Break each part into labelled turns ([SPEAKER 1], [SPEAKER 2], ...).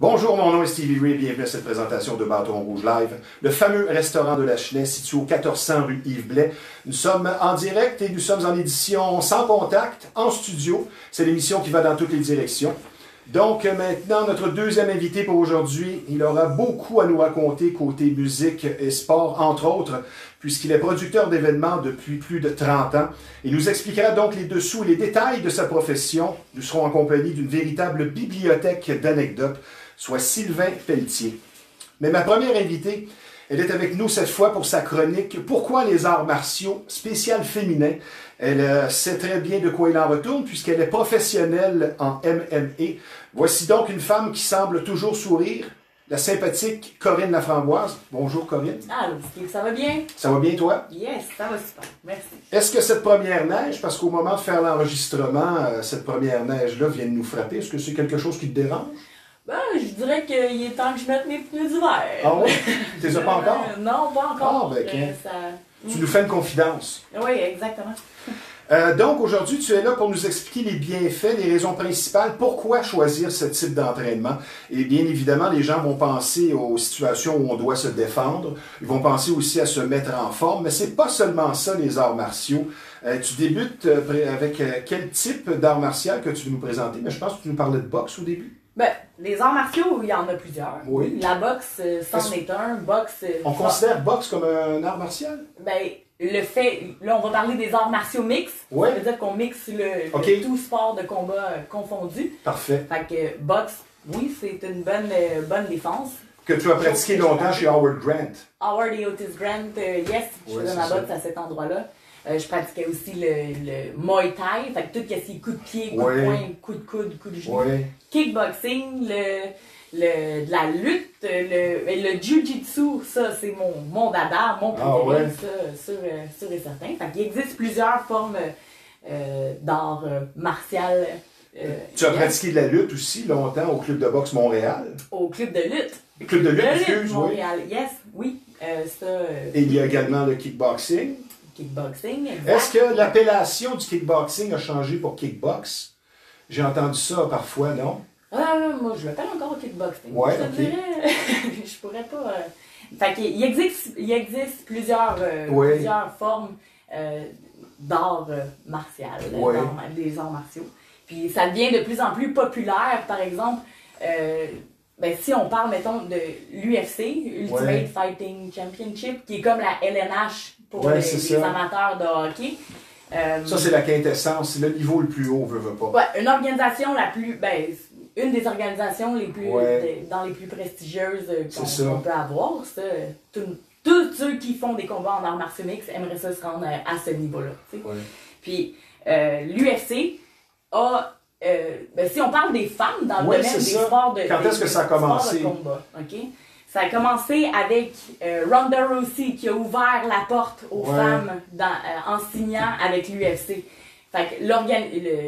[SPEAKER 1] Bonjour, mon nom est Stevie Ray, bienvenue à cette présentation de Bâton Rouge Live, le fameux restaurant de la Chenet situé au 1400 rue Yves Blais. Nous sommes en direct et nous sommes en édition sans contact, en studio. C'est l'émission qui va dans toutes les directions. Donc maintenant, notre deuxième invité pour aujourd'hui, il aura beaucoup à nous raconter côté musique et sport, entre autres, puisqu'il est producteur d'événements depuis plus de 30 ans. Il nous expliquera donc les dessous et les détails de sa profession. Nous serons en compagnie d'une véritable bibliothèque d'anecdotes, soit Sylvain Pelletier. Mais ma première invitée, elle est avec nous cette fois pour sa chronique « Pourquoi les arts martiaux ?» spécial féminin. Elle sait très bien de quoi il en retourne puisqu'elle est professionnelle en MMA. Voici donc une femme qui semble toujours sourire, la sympathique Corinne Laframboise. Bonjour Corinne.
[SPEAKER 2] Allô, Steve, ça va bien?
[SPEAKER 1] Ça va bien toi?
[SPEAKER 2] Yes, ça va super, merci.
[SPEAKER 1] Est-ce que cette première neige, parce qu'au moment de faire l'enregistrement, cette première neige-là vient de nous frapper, est-ce que c'est quelque chose qui te dérange?
[SPEAKER 2] Ben, je dirais qu'il est temps que je mette mes pneus d'hiver.
[SPEAKER 1] Ah oui? Tu les as pas encore?
[SPEAKER 2] Non, pas encore.
[SPEAKER 1] Ah, ben, okay.
[SPEAKER 2] Ça...
[SPEAKER 1] Tu nous fais une confidence.
[SPEAKER 2] Oui, exactement.
[SPEAKER 1] Donc aujourd'hui, tu es là pour nous expliquer les bienfaits, les raisons principales, pourquoi choisir ce type d'entraînement. Et bien évidemment, les gens vont penser aux situations où on doit se défendre, ils vont penser aussi à se mettre en forme, mais c'est pas seulement ça les arts martiaux. Tu débutes avec quel type d'art martial que tu veux nous présenter? Mais je pense que tu nous parlais de boxe au début.
[SPEAKER 2] Ben, les arts martiaux, il y en a plusieurs.
[SPEAKER 1] Oui.
[SPEAKER 2] La boxe, c'en est un. Boxe...
[SPEAKER 1] On considère boxe comme un art martial?
[SPEAKER 2] Ben, le fait... Là, on va parler des arts martiaux mixtes.
[SPEAKER 1] Oui.
[SPEAKER 2] Ça veut dire qu'on mixe
[SPEAKER 1] okay.
[SPEAKER 2] tout sport de combat confondu.
[SPEAKER 1] Parfait.
[SPEAKER 2] Fait que boxe, oui, c'est une bonne défense.
[SPEAKER 1] Que tu as pratiqué longtemps chez Howard Grant.
[SPEAKER 2] Howard et Otis Grant, yes, je faisais ma boxe à cet endroit-là. Je pratiquais aussi le Muay Thai, fait que tout ce qui est coups de pied, coups de poing, coups de coude, coups de genou. Kickboxing, de la lutte, le Jiu-Jitsu, ça c'est mon dada, mon préféré, ça, sûr et certain. Fait qu'il existe plusieurs formes d'art martial.
[SPEAKER 1] Tu as pratiqué de la lutte aussi longtemps au Club de boxe Montréal.
[SPEAKER 2] Au Club de lutte.
[SPEAKER 1] Club de lutte, excuse,
[SPEAKER 2] Montréal, yes, oui.
[SPEAKER 1] Et il y a également le kickboxing.
[SPEAKER 2] Kickboxing, exact.
[SPEAKER 1] Est-ce que l'appellation du kickboxing a changé pour kickbox? J'ai entendu ça parfois, non?
[SPEAKER 2] Moi, je l'appelle encore kickboxing.
[SPEAKER 1] Ouais,
[SPEAKER 2] je te dirais, je pourrais pas... Fait qu'il existe plusieurs formes d'art martial, des arts martiaux. Puis ça devient de plus en plus populaire, par exemple... Ben, si on parle, mettons, de l'UFC, Ultimate Fighting Championship, qui est comme la LNH pour les amateurs de hockey.
[SPEAKER 1] Ça, c'est la quintessence, c'est le niveau le plus haut, veut pas.
[SPEAKER 2] Ouais, une organisation une des organisations les plus, dans les plus prestigieuses qu'on peut avoir. Tous ceux qui font des combats en arts martiaux mixtes aimeraient ça se rendre à ce niveau-là. Puis, l'UFC a... si on parle des femmes dans le domaine des sports de
[SPEAKER 1] Quand est-ce que ça a commencé?
[SPEAKER 2] De combat, ça a commencé avec Ronda Rousey qui a ouvert la porte aux femmes en signant avec l'UFC. Fait que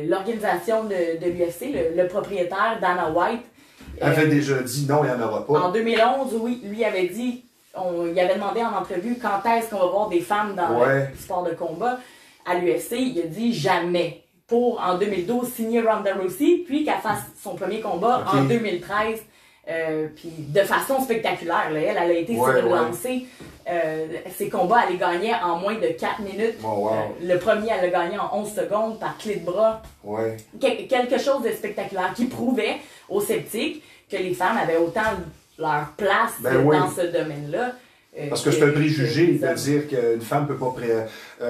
[SPEAKER 2] l'organisation de l'UFC, le propriétaire Dana White,
[SPEAKER 1] avait déjà dit non, il n'y en aura pas.
[SPEAKER 2] En 2011, oui, lui avait dit, il avait demandé en entrevue quand est-ce qu'on va voir des femmes dans le sport de combat à l'UFC. Il a dit jamais. Pour, en 2012, signer Ronda Rousey, puis qu'elle fasse son premier combat en 2013, puis de façon spectaculaire. Là, elle a été sur une lancée. Ses combats, elle les gagnait en moins de 4 minutes. Le premier, elle l'a gagné en 11 secondes par clé de bras. Quelque chose de spectaculaire qui prouvait aux sceptiques que les femmes avaient autant leur place dans ce domaine-là.
[SPEAKER 1] Parce que c'est un préjugé de dire qu'une femme ne peut pas,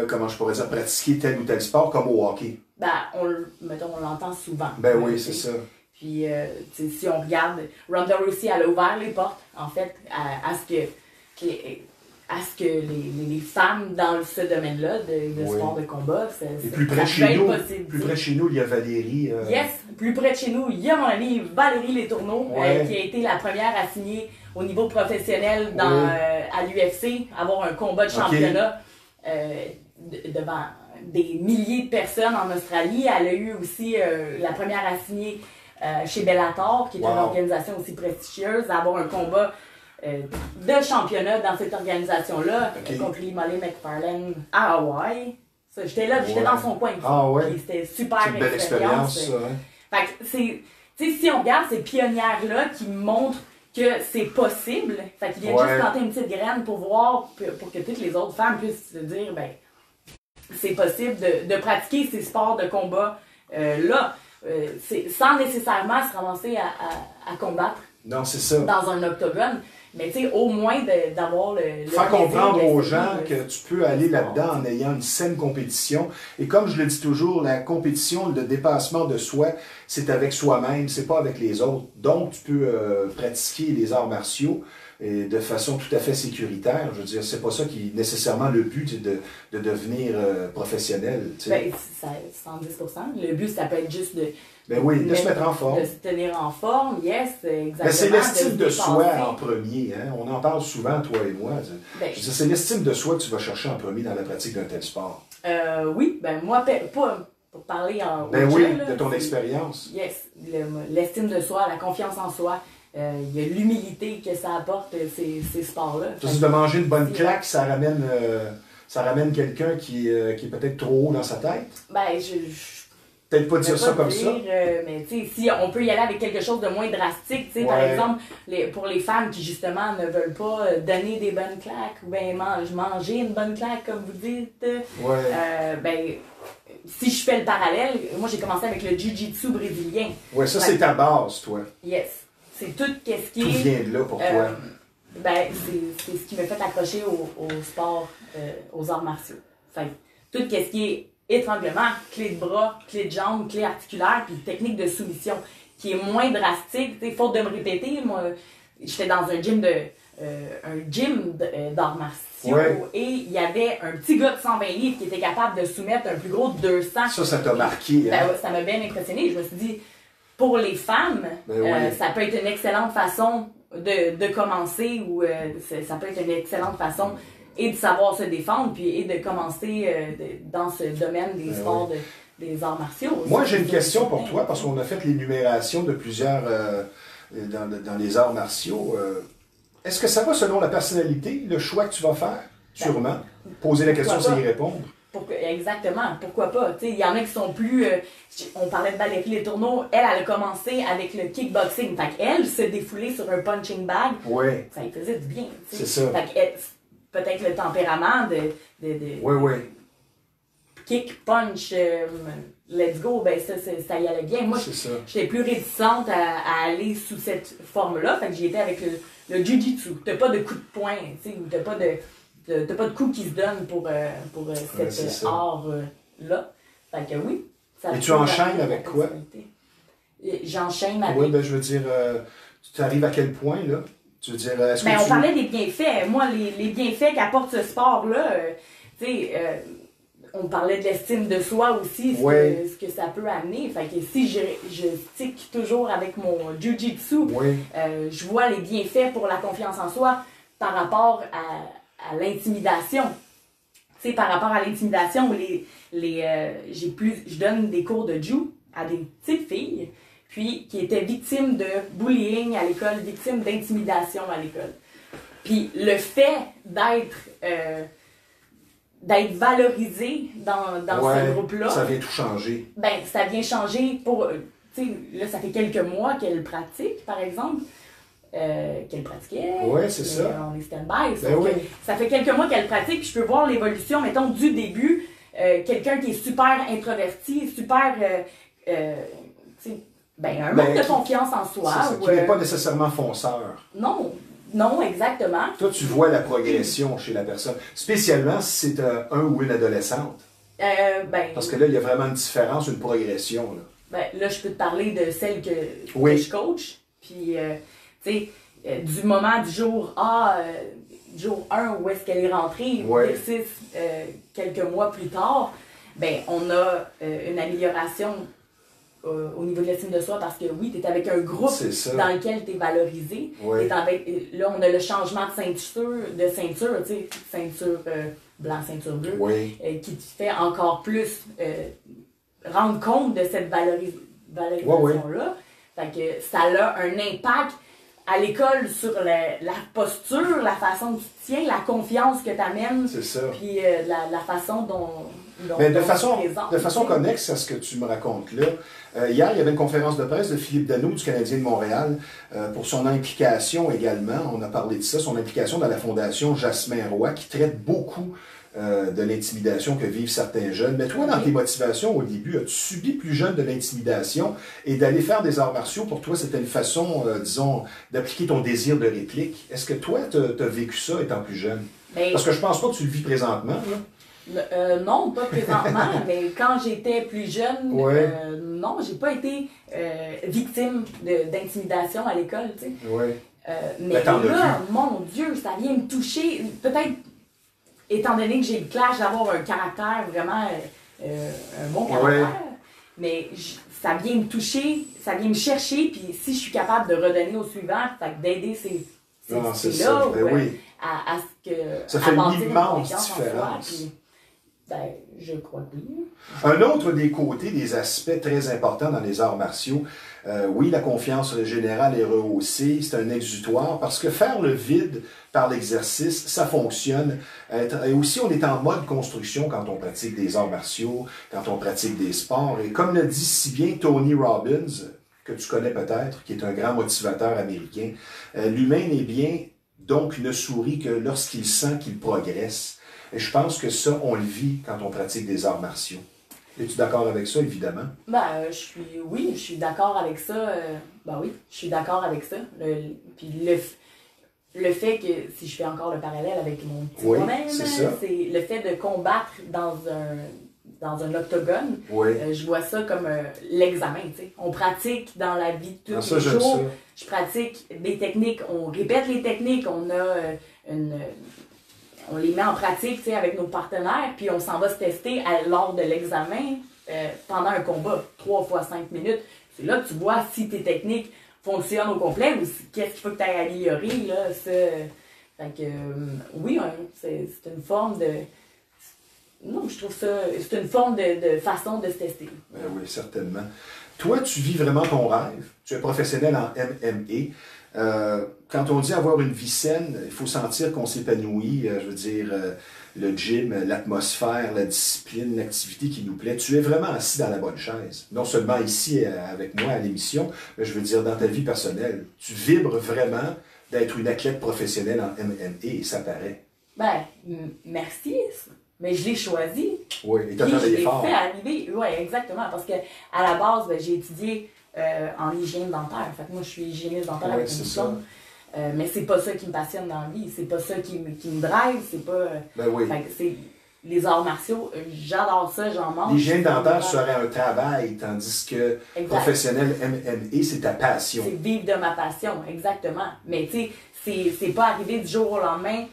[SPEAKER 1] comment je pourrais dire, pratiquer tel ou tel sport comme au hockey.
[SPEAKER 2] Ben, on l'entend souvent.
[SPEAKER 1] Ben oui, c'est ça.
[SPEAKER 2] Puis, si on regarde, Ronda Rousey, elle a ouvert les portes, en fait, à ce que les femmes dans ce domain-là, de sport de combat,
[SPEAKER 1] et plus près de chez nous, il y a Valérie.
[SPEAKER 2] Yes, plus près de chez nous, il y a mon amie Valérie Letourneau, qui a été la première à signer au niveau professionnel à l'UFC, avoir un combat de championnat devant des milliers de personnes en Australie. Elle a eu aussi la première à signer chez Bellator, qui est une organisation aussi prestigieuse, à avoir un combat de championnat dans cette organisation-là contre Lee Molly McFarlane à Hawaï. J'étais là, j'étais dans son coin.
[SPEAKER 1] Ah ouais?
[SPEAKER 2] C'était super
[SPEAKER 1] une belle expérience.
[SPEAKER 2] Fait que c'est si on regarde ces pionnières-là qui montrent que c'est possible, fait qu'ils viennent juste planter une petite graine pour voir, pour que toutes les autres femmes puissent se dire, ben, c'est possible de pratiquer ces sports de combat là, sans nécessairement se ramasser à combattre.
[SPEAKER 1] Non, c'est ça.
[SPEAKER 2] Dans un octogone. Mais tu sais, au moins d'avoir le
[SPEAKER 1] faire comprendre aux gens que tu peux aller là-dedans en ayant une saine compétition. Et comme je le dis toujours, la compétition, le dépassement de soi, c'est avec soi-même, c'est pas avec les autres. Donc, tu peux pratiquer les arts martiaux et de façon tout à fait sécuritaire. Je veux dire, c'est pas ça qui est nécessairement le but de devenir professionnel. Tu sais.
[SPEAKER 2] Ben, 110%. Le but, ça peut être juste de
[SPEAKER 1] se mettre en forme.
[SPEAKER 2] De se tenir en forme, yes, exactement.
[SPEAKER 1] Mais c'est l'estime de soi en premier. Hein? On en parle souvent, toi et moi. C'est l'estime de soi que tu vas chercher en premier dans la pratique d'un tel sport.
[SPEAKER 2] Oui, moi, pas pour parler en
[SPEAKER 1] de ton expérience.
[SPEAKER 2] Yes, l'estime de soi, la confiance en soi. Il y a l'humilité que ça apporte, ces sports-là.
[SPEAKER 1] Juste de manger une bonne claque, ça ramène quelqu'un qui est peut-être trop haut dans sa tête? Peut-être pas dire ça comme ça.
[SPEAKER 2] Mais si on peut y aller avec quelque chose de moins drastique, par exemple, pour les femmes qui justement ne veulent pas donner des bonnes claques ou bien manger une bonne claque, comme vous dites, si je fais le parallèle, moi j'ai commencé avec le jiu-jitsu brésilien.
[SPEAKER 1] Oui, ça c'est ta base, toi.
[SPEAKER 2] Yes. C'est tout ce qui est...
[SPEAKER 1] Tout vient de là pour toi.
[SPEAKER 2] C'est ce qui m'a fait accrocher au sport, aux arts martiaux. Fait tout ce qui est étranglement, clé de bras, clé de jambe, clé articulaire, puis technique de soumission, qui est moins drastique. Faute de me répéter, moi, j'étais dans un gym d'arts martiaux et il y avait un petit gars de 120 livres qui était capable de soumettre un plus gros de 200.
[SPEAKER 1] Ça t'a marqué. Hein?
[SPEAKER 2] Ça m'a bien impressionné. Je me suis dit, pour les femmes, ça peut être une excellente façon de commencer ou ça peut être une excellente façon et de savoir se défendre et de commencer dans ce domaine des sports des arts martiaux.
[SPEAKER 1] Moi, j'ai une question pour toi parce qu'on a fait l'énumération de plusieurs dans les arts martiaux. Est-ce que ça va selon la personnalité, le choix que tu vas faire? Sûrement. Poser la question, c'est y répondre.
[SPEAKER 2] Exactement, pourquoi pas? Il y en a qui sont plus... on parlait de Valérie Letourneau, elle a commencé avec le kickboxing. Fait qu'elle se défoulait sur un punching bag. Ça lui faisait du bien.
[SPEAKER 1] C'est ça.
[SPEAKER 2] Fait peut-être le tempérament de kick, punch, let's go, ça y allait bien. Moi, j'étais plus réticente à aller sous cette forme-là. Fait que j'y étais avec le jiu-jitsu. T'as pas de coup de poing, ou t'as pas de coups qui se donnent pour cet art-là. Fait que oui.
[SPEAKER 1] Et tu enchaînes avec quoi?
[SPEAKER 2] J'enchaîne avec...
[SPEAKER 1] Oui, je veux dire, tu arrives à quel point, là? Tu veux dire, est-ce que
[SPEAKER 2] on parlait des bienfaits. Moi, les bienfaits qu'apporte ce sport-là, on parlait de l'estime de soi aussi, ce que ça peut amener. Fait que si je stick toujours avec mon jiu-jitsu, je vois les bienfaits pour la confiance en soi par rapport à l'intimidation. Par rapport à l'intimidation, je donne des cours de jiu à des petites filles, puis qui étaient victimes de bullying à l'école, victimes d'intimidation à l'école. Puis le fait d'être valorisé dans ce groupe-là...
[SPEAKER 1] Ça vient tout changer.
[SPEAKER 2] Ça vient changer pour... là, ça fait quelques mois qu'elle pratique, par exemple. Qu'elle pratiquait.
[SPEAKER 1] Oui, c'est ça.
[SPEAKER 2] On est stand-by. Ça fait quelques mois qu'elle pratique, puis je peux voir l'évolution, mettons, du début. Quelqu'un qui est super introverti, super... un manque de confiance en soi.
[SPEAKER 1] Qui n'est pas nécessairement fonceur.
[SPEAKER 2] Non, exactement.
[SPEAKER 1] Toi, tu vois la progression chez la personne, spécialement si c'est un ou une adolescente. Parce que là, il y a vraiment une différence, une progression.
[SPEAKER 2] Là, je peux te parler de celle que je coach. Puis, du moment du jour A, jour 1, où est-ce qu'elle est rentrée, versus quelques mois plus tard, on a une amélioration au niveau de l'estime de soi parce que tu es avec un groupe dans lequel tu es valorisé. Là, on a le changement de ceinture, ceinture blanc, ceinture bleue, qui te fait encore plus rendre compte de cette valorisation-là. Fait que ça a un impact à l'école sur la posture, la façon dont tu tiens, la confiance que tu amènes, puis la façon dont
[SPEAKER 1] Mais de façon connexe à ce que tu me racontes là, hier, il y avait une conférence de presse de Philippe Danault du Canadien de Montréal pour son implication également. On a parlé de ça, son implication dans la Fondation Jasmin Roy, qui traite beaucoup de l'intimidation que vivent certains jeunes. Mais toi, dans tes motivations au début, as-tu subi plus jeune de l'intimidation et d'aller faire des arts martiaux, pour toi, c'était une façon, disons, d'appliquer ton désir de réplique. Est-ce que toi, tu as vécu ça étant plus jeune? Parce que je pense pas que tu le vis présentement.
[SPEAKER 2] Non, pas présentement, mais quand j'étais plus jeune, non, j'ai pas été victime d'intimidation à l'école, tu sais. Mais là, mon Dieu, ça vient me toucher, peut-être, étant donné que j'ai le clash d'avoir un caractère vraiment, un bon caractère, mais ça vient me toucher, ça vient me chercher, puis si je suis capable de redonner au suivant, d'aider ces là, à ce que...
[SPEAKER 1] Ça fait une immense différence.
[SPEAKER 2] Je crois que oui.
[SPEAKER 1] Un autre des côtés, des aspects très importants dans les arts martiaux, oui, la confiance générale est rehaussée, c'est un exutoire, parce que faire le vide par l'exercice, ça fonctionne. Et aussi, on est en mode construction quand on pratique des arts martiaux, quand on pratique des sports. Et comme le dit si bien Tony Robbins, que tu connais peut-être, qui est un grand motivateur américain, l'humain n'est bien, donc ne sourit que lorsqu'il sent qu'il progresse. Et je pense que ça, on le vit quand on pratique des arts martiaux. Es-tu d'accord avec ça, évidemment?
[SPEAKER 2] Oui, je suis d'accord avec ça. Oui, je suis d'accord avec ça. Puis le fait que, si je fais encore le parallèle avec mon petit problème, c'est le fait de combattre dans un octogone. Je vois ça comme l'examen. On pratique dans la vie de tous les jours. Je pratique des techniques, on répète les techniques, on les met en pratique avec nos partenaires, puis on s'en va se tester lors de l'examen pendant un combat, 3 fois 5 minutes. C'est là que tu vois si tes techniques fonctionnent au complet ou qu'est-ce qu'il faut que tu ailles améliorer. Là, oui, c'est une forme de... Non, je trouve ça... C'est une forme de façon de se tester.
[SPEAKER 1] Oui, certainement. Toi, tu vis vraiment ton rêve. Tu es professionnel en MMA. Quand on dit avoir une vie saine, il faut sentir qu'on s'épanouit. Je veux dire, le gym, l'atmosphère, la discipline, l'activité qui nous plaît. Tu es vraiment assis dans la bonne chaise. Non seulement ici avec moi à l'émission, mais je veux dire dans ta vie personnelle. Tu vibres vraiment d'être une athlète professionnelle en MMA et ça paraît.
[SPEAKER 2] Merci. Mais je l'ai choisi.
[SPEAKER 1] Oui, et tu as travaillé fort.
[SPEAKER 2] Je l'ai fait arriver. Oui, exactement. Parce que à la base, j'ai étudié en hygiène dentaire. En fait, moi, je suis hygiéniste dentaire avec une diplôme. Mais c'est pas ça qui me passionne dans la vie. C'est pas ça qui me drive. C'est pas. C'est les arts martiaux. J'adore ça, j'en mange.
[SPEAKER 1] L'hygiène dentaire serait un travail, tandis que professionnel MMA, c'est ta passion.
[SPEAKER 2] C'est vivre de ma passion, exactement. Mais tu sais, c'est pas arrivé du jour au lendemain.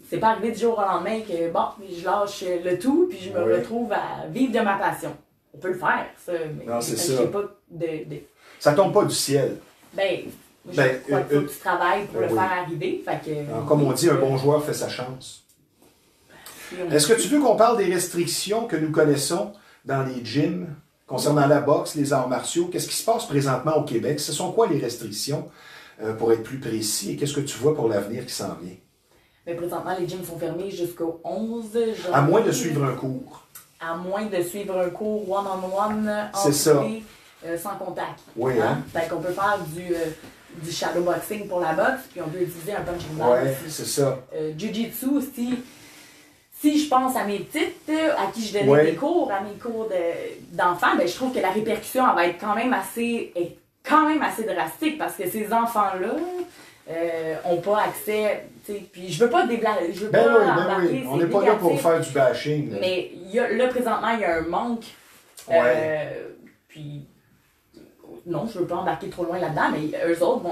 [SPEAKER 2] C'est pas arrivé du jour au lendemain que, je lâche le tout, puis je me retrouve à vivre de ma passion. On peut le faire, ça. Mais
[SPEAKER 1] non, c'est ça.
[SPEAKER 2] Pas
[SPEAKER 1] Ça tombe pas du ciel.
[SPEAKER 2] Je crois qu'il faut que tu travailles pour le faire arriver. Fait que,
[SPEAKER 1] comme on dit, un bon joueur fait sa chance. Est-ce que tu veux qu'on parle des restrictions que nous connaissons dans les gyms concernant la boxe, les arts martiaux? Qu'est-ce qui se passe présentement au Québec? Ce sont quoi les restrictions, pour être plus précis? Et qu'est-ce que tu vois pour l'avenir qui s'en vient?
[SPEAKER 2] Mais présentement, les gyms sont fermés jusqu'au 11 janvier.
[SPEAKER 1] À moins de suivre un cours.
[SPEAKER 2] À moins de suivre un cours one-on-one, sans contact.
[SPEAKER 1] Oui, hein?
[SPEAKER 2] Fait qu'on peut faire du shadowboxing pour la boxe, puis on peut utiliser un punching ball.
[SPEAKER 1] Oui, c'est ça.
[SPEAKER 2] Jiu-jitsu aussi. Si je pense à mes petites, à qui je donnais des cours, à mes cours d'enfants, je trouve que la répercussion elle va être quand même assez drastique, parce que ces enfants-là n'ont pas accès, puis je veux pas embarquer.
[SPEAKER 1] On n'est pas là pour faire du bashing. Là.
[SPEAKER 2] Mais là, présentement, il y a un manque. Puis, non, je veux pas embarquer trop loin là-dedans, mais eux autres,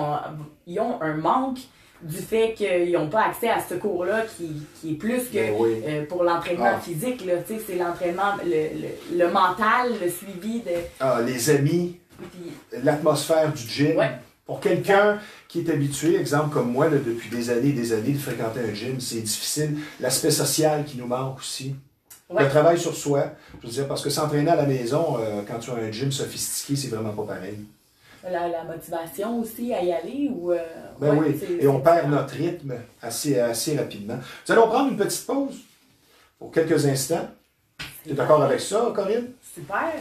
[SPEAKER 2] ils ont un manque du fait qu'ils n'ont pas accès à ce cours-là qui est plus que pour l'entraînement physique. C'est l'entraînement, le mental, le suivi de...
[SPEAKER 1] les amis, l'atmosphère du gym.
[SPEAKER 2] Ouais.
[SPEAKER 1] Pour quelqu'un qui est habitué, exemple comme moi, là, depuis des années de fréquenter un gym, c'est difficile. L'aspect social qui nous manque aussi. Le travail sur soi, je veux dire, parce que s'entraîner à la maison, quand tu as un gym sophistiqué, c'est vraiment pas pareil.
[SPEAKER 2] La motivation aussi à y aller ou...
[SPEAKER 1] et on perd notre rythme assez rapidement. Nous allons prendre une petite pause. pour quelques instants. Tu es d'accord avec ça, Corinne?
[SPEAKER 2] Super.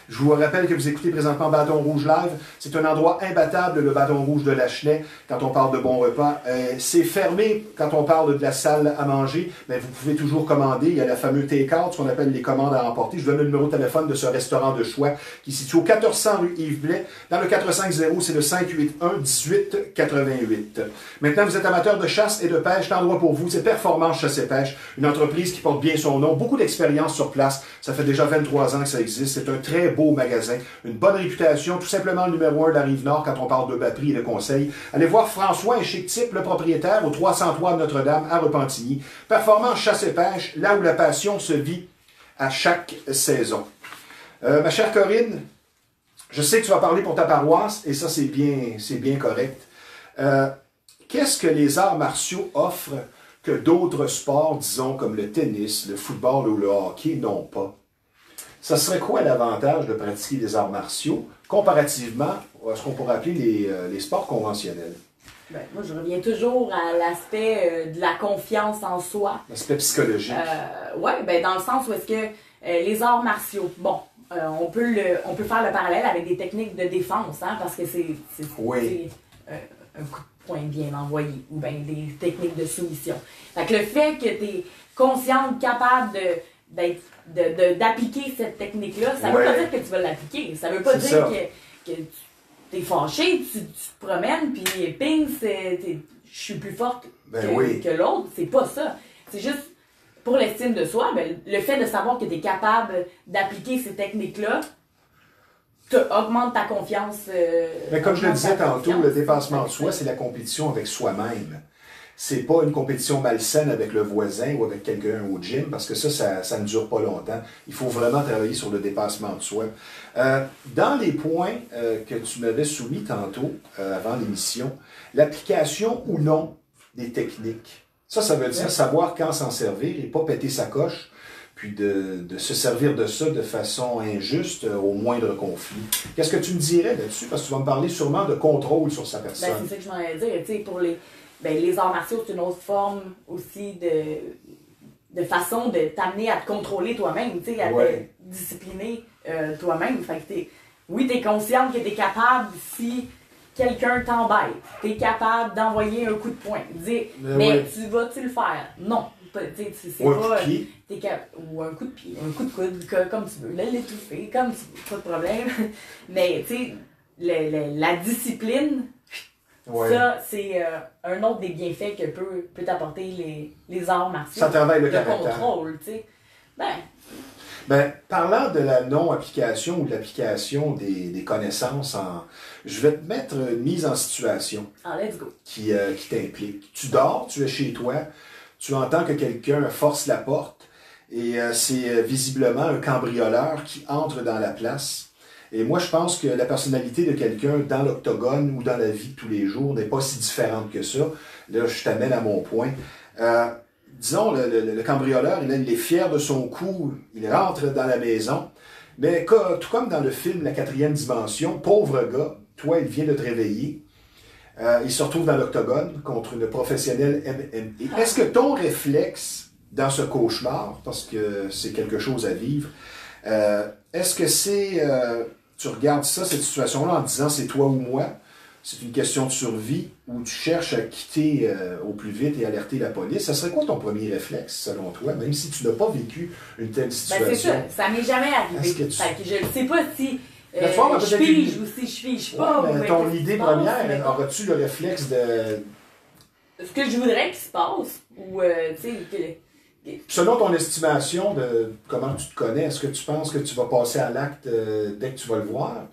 [SPEAKER 1] Je vous rappelle que vous écoutez présentement Bâton Rouge Live. C'est un endroit imbattable, le Bâton Rouge de Lachenay, quand on parle de bons repas. C'est fermé quand on parle de la salle à manger, mais vous pouvez toujours commander. Il y a la fameuse take-out, ce qu'on appelle les commandes à emporter. Je vous donne le numéro de téléphone de ce restaurant de choix qui se situe au 1400 rue Yves Blais. Dans le 450, c'est le 581-1888. Maintenant, vous êtes amateur de chasse et de pêche. L'endroit pour vous, c'est Performance Chasse et Pêche, une entreprise qui porte bien son nom. Beaucoup d'expérience sur place. Ça fait déjà 23 ans que ça existe. C'est un très beau magasin, une bonne réputation, tout simplement le numéro 1 de la Rive-Nord quand on parle de bas prix et de conseils. Allez voir François et Chic Type, le propriétaire, au 303 de Notre-Dame à Repentigny. Performance Chasse et Pêche, là où la passion se vit à chaque saison. Ma chère Corinne, je sais que tu vas parler pour ta paroisse, et ça c'est bien correct. Qu'est-ce que les arts martiaux offrent que d'autres sports, disons comme le tennis, le football ou le hockey, n'ont pas? Ça serait quoi l'avantage de pratiquer des arts martiaux comparativement à ce qu'on pourrait appeler les sports conventionnels?
[SPEAKER 2] Ben, moi, je reviens toujours à l'aspect de la confiance en soi.
[SPEAKER 1] L'aspect psychologique.
[SPEAKER 2] Oui, ben, dans le sens où est-ce que les arts martiaux, bon, on peut faire le parallèle avec des techniques de défense, hein, parce que c'est
[SPEAKER 1] oui.
[SPEAKER 2] Un coup de poing bien envoyé, ou bien des techniques de soumission. Fait que le fait que tu es consciente, capable d'appliquer cette technique-là, ça ne veut pas dire que tu vas l'appliquer. Ça ne veut pas dire que tu es fâché, tu te promènes, puis ping, je suis plus forte que l'autre. C'est pas ça. C'est juste, pour l'estime de soi, ben, le fait de savoir que tu es capable d'appliquer ces techniques-là, augmente ta confiance.
[SPEAKER 1] Mais comme je le disais tantôt, le dépassement de soi, c'est la compétition avec soi-même. C'est pas une compétition malsaine avec le voisin ou avec quelqu'un au gym, parce que ça ne dure pas longtemps. Il faut vraiment travailler sur le dépassement de soi. Dans les points que tu m'avais soumis tantôt, avant l'émission, l'application ou non des techniques. Ça veut dire savoir quand s'en servir et pas péter sa coche, puis de se servir de ça de façon injuste au moindre conflit. Qu'est-ce que tu me dirais là-dessus? Parce que tu vas me parler sûrement de contrôle sur sa personne.
[SPEAKER 2] Ben, c'est ça que je m'en allais dire. Tu sais, pour les arts martiaux, c'est une autre forme aussi de façon de t'amener à te contrôler toi-même, tu sais, à te discipliner toi-même. Fait que t'es consciente que t'es capable si quelqu'un t'embête. T'es capable d'envoyer un coup de poing. Mais tu vas-tu le faire? Non. C'est
[SPEAKER 1] ou
[SPEAKER 2] pas,
[SPEAKER 1] un coup de pied.
[SPEAKER 2] Ou un coup de pied, un coup de coude, comme tu veux, l'étouffer, comme tu veux, pas de problème. Mais tu sais, la discipline, ça, c'est un autre des bienfaits que peut t'apporter les arts martiaux.
[SPEAKER 1] Ça travaille le caractère.
[SPEAKER 2] Contrôle, tu sais.
[SPEAKER 1] Ben, parlant de la non-application ou de l'application des connaissances, je vais te mettre une mise en situation
[SPEAKER 2] let's go.
[SPEAKER 1] Qui t'implique. Tu dors, tu es chez toi, tu entends que quelqu'un force la porte et c'est visiblement un cambrioleur qui entre dans la place. Et moi, je pense que la personnalité de quelqu'un dans l'octogone ou dans la vie de tous les jours n'est pas si différente que ça. Là, je t'amène à mon point. Disons, le cambrioleur, il est fier de son coup, il rentre dans la maison, mais tout comme dans le film La quatrième dimension, pauvre gars, toi, il vient de te réveiller, il se retrouve dans l'octogone contre une professionnelle MMA. Est-ce que ton réflexe dans ce cauchemar, parce que c'est quelque chose à vivre, est-ce que tu regardes cette situation-là en disant c'est toi ou moi, c'est une question de survie, ou tu cherches à quitter au plus vite et alerter la police? Ça serait quoi ton premier réflexe, selon toi, même si tu n'as pas vécu une telle situation?
[SPEAKER 2] Ben c'est ça m'est jamais arrivé. Je ne sais pas si je fige ou si je fige pas.
[SPEAKER 1] Mais ton idée première, auras-tu le réflexe de...
[SPEAKER 2] Ce que je voudrais qu'il se passe, ou tu sais...
[SPEAKER 1] Selon ton estimation de comment tu te connais, est-ce que tu penses que tu vas passer à l'acte dès que tu vas le voir?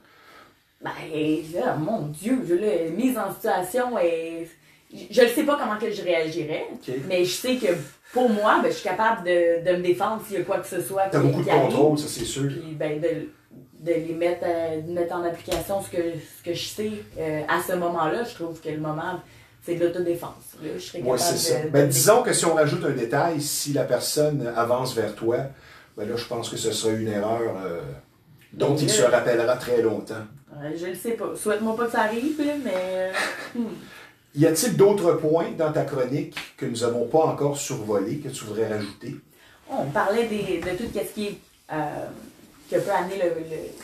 [SPEAKER 2] Ben là, mon Dieu, mise en situation et je ne sais pas comment que je réagirais, mais je sais que pour moi, je suis capable de me défendre s'il y a quoi que ce soit.
[SPEAKER 1] Tu as beaucoup de contrôle, ça c'est sûr.
[SPEAKER 2] Puis de les mettre en application ce que je sais à ce moment-là, je trouve que le moment, c'est de l'autodéfense. Je serais capable
[SPEAKER 1] c'est ça. Disons que si on rajoute un détail, si la personne avance vers toi, là, je pense que ce serait une erreur dont il se rappellera très longtemps.
[SPEAKER 2] Je le sais pas. Souhaite-moi pas que ça arrive, mais...
[SPEAKER 1] Y a-t-il d'autres points dans ta chronique que nous n'avons pas encore survolés, que tu voudrais rajouter?
[SPEAKER 2] On parlait de tout ce qui est que peut amener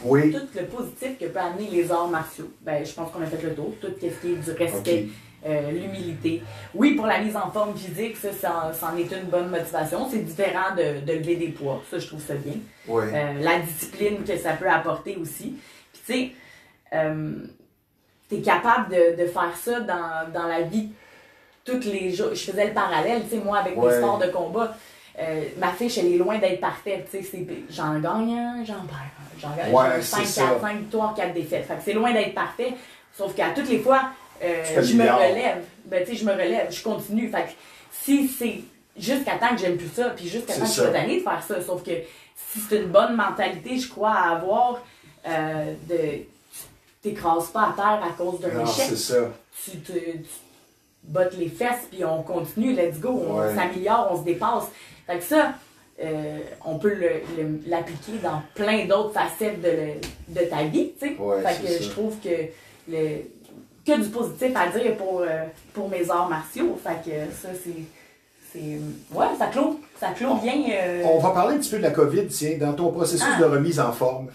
[SPEAKER 2] tout le positif que peut amener les arts martiaux. Ben, je pense qu'on a fait le tour. Tout ce qui est du respect, l'humilité. Oui, pour la mise en forme physique, ça en est une bonne motivation. C'est différent de lever des poids. Ça, je trouve ça bien. La discipline que ça peut apporter aussi. Puis tu sais, t'es capable de faire ça dans la vie tous les jours. Je faisais le parallèle, tu sais, moi, avec mes sports de combat. Ma fiche, elle est loin d'être parfaite. J'en gagne un, j'en perds un. J'en gagne 5 victoires, 4 défaites. Fait que c'est loin d'être parfait. Sauf qu'à toutes les fois, je me relève. Je me relève, je continue. Fait que si c'est jusqu'à temps que j'aime plus ça, puis jusqu'à temps que je suis tanné de faire ça. Sauf que si c'est une bonne mentalité, je crois, à avoir, t'écrases pas à terre à cause d'un échec.
[SPEAKER 1] C'est ça.
[SPEAKER 2] Tu bottes les fesses, puis on continue, let's go, on s'améliore, on se dépasse. Fait que ça, on peut l'appliquer dans plein d'autres facettes de ta vie, tu sais. Fait que je trouve que du positif à dire pour mes arts martiaux. Fait que ça, ça clôt bien.
[SPEAKER 1] On va parler un petit peu de la COVID, tiens, dans ton processus de remise en forme.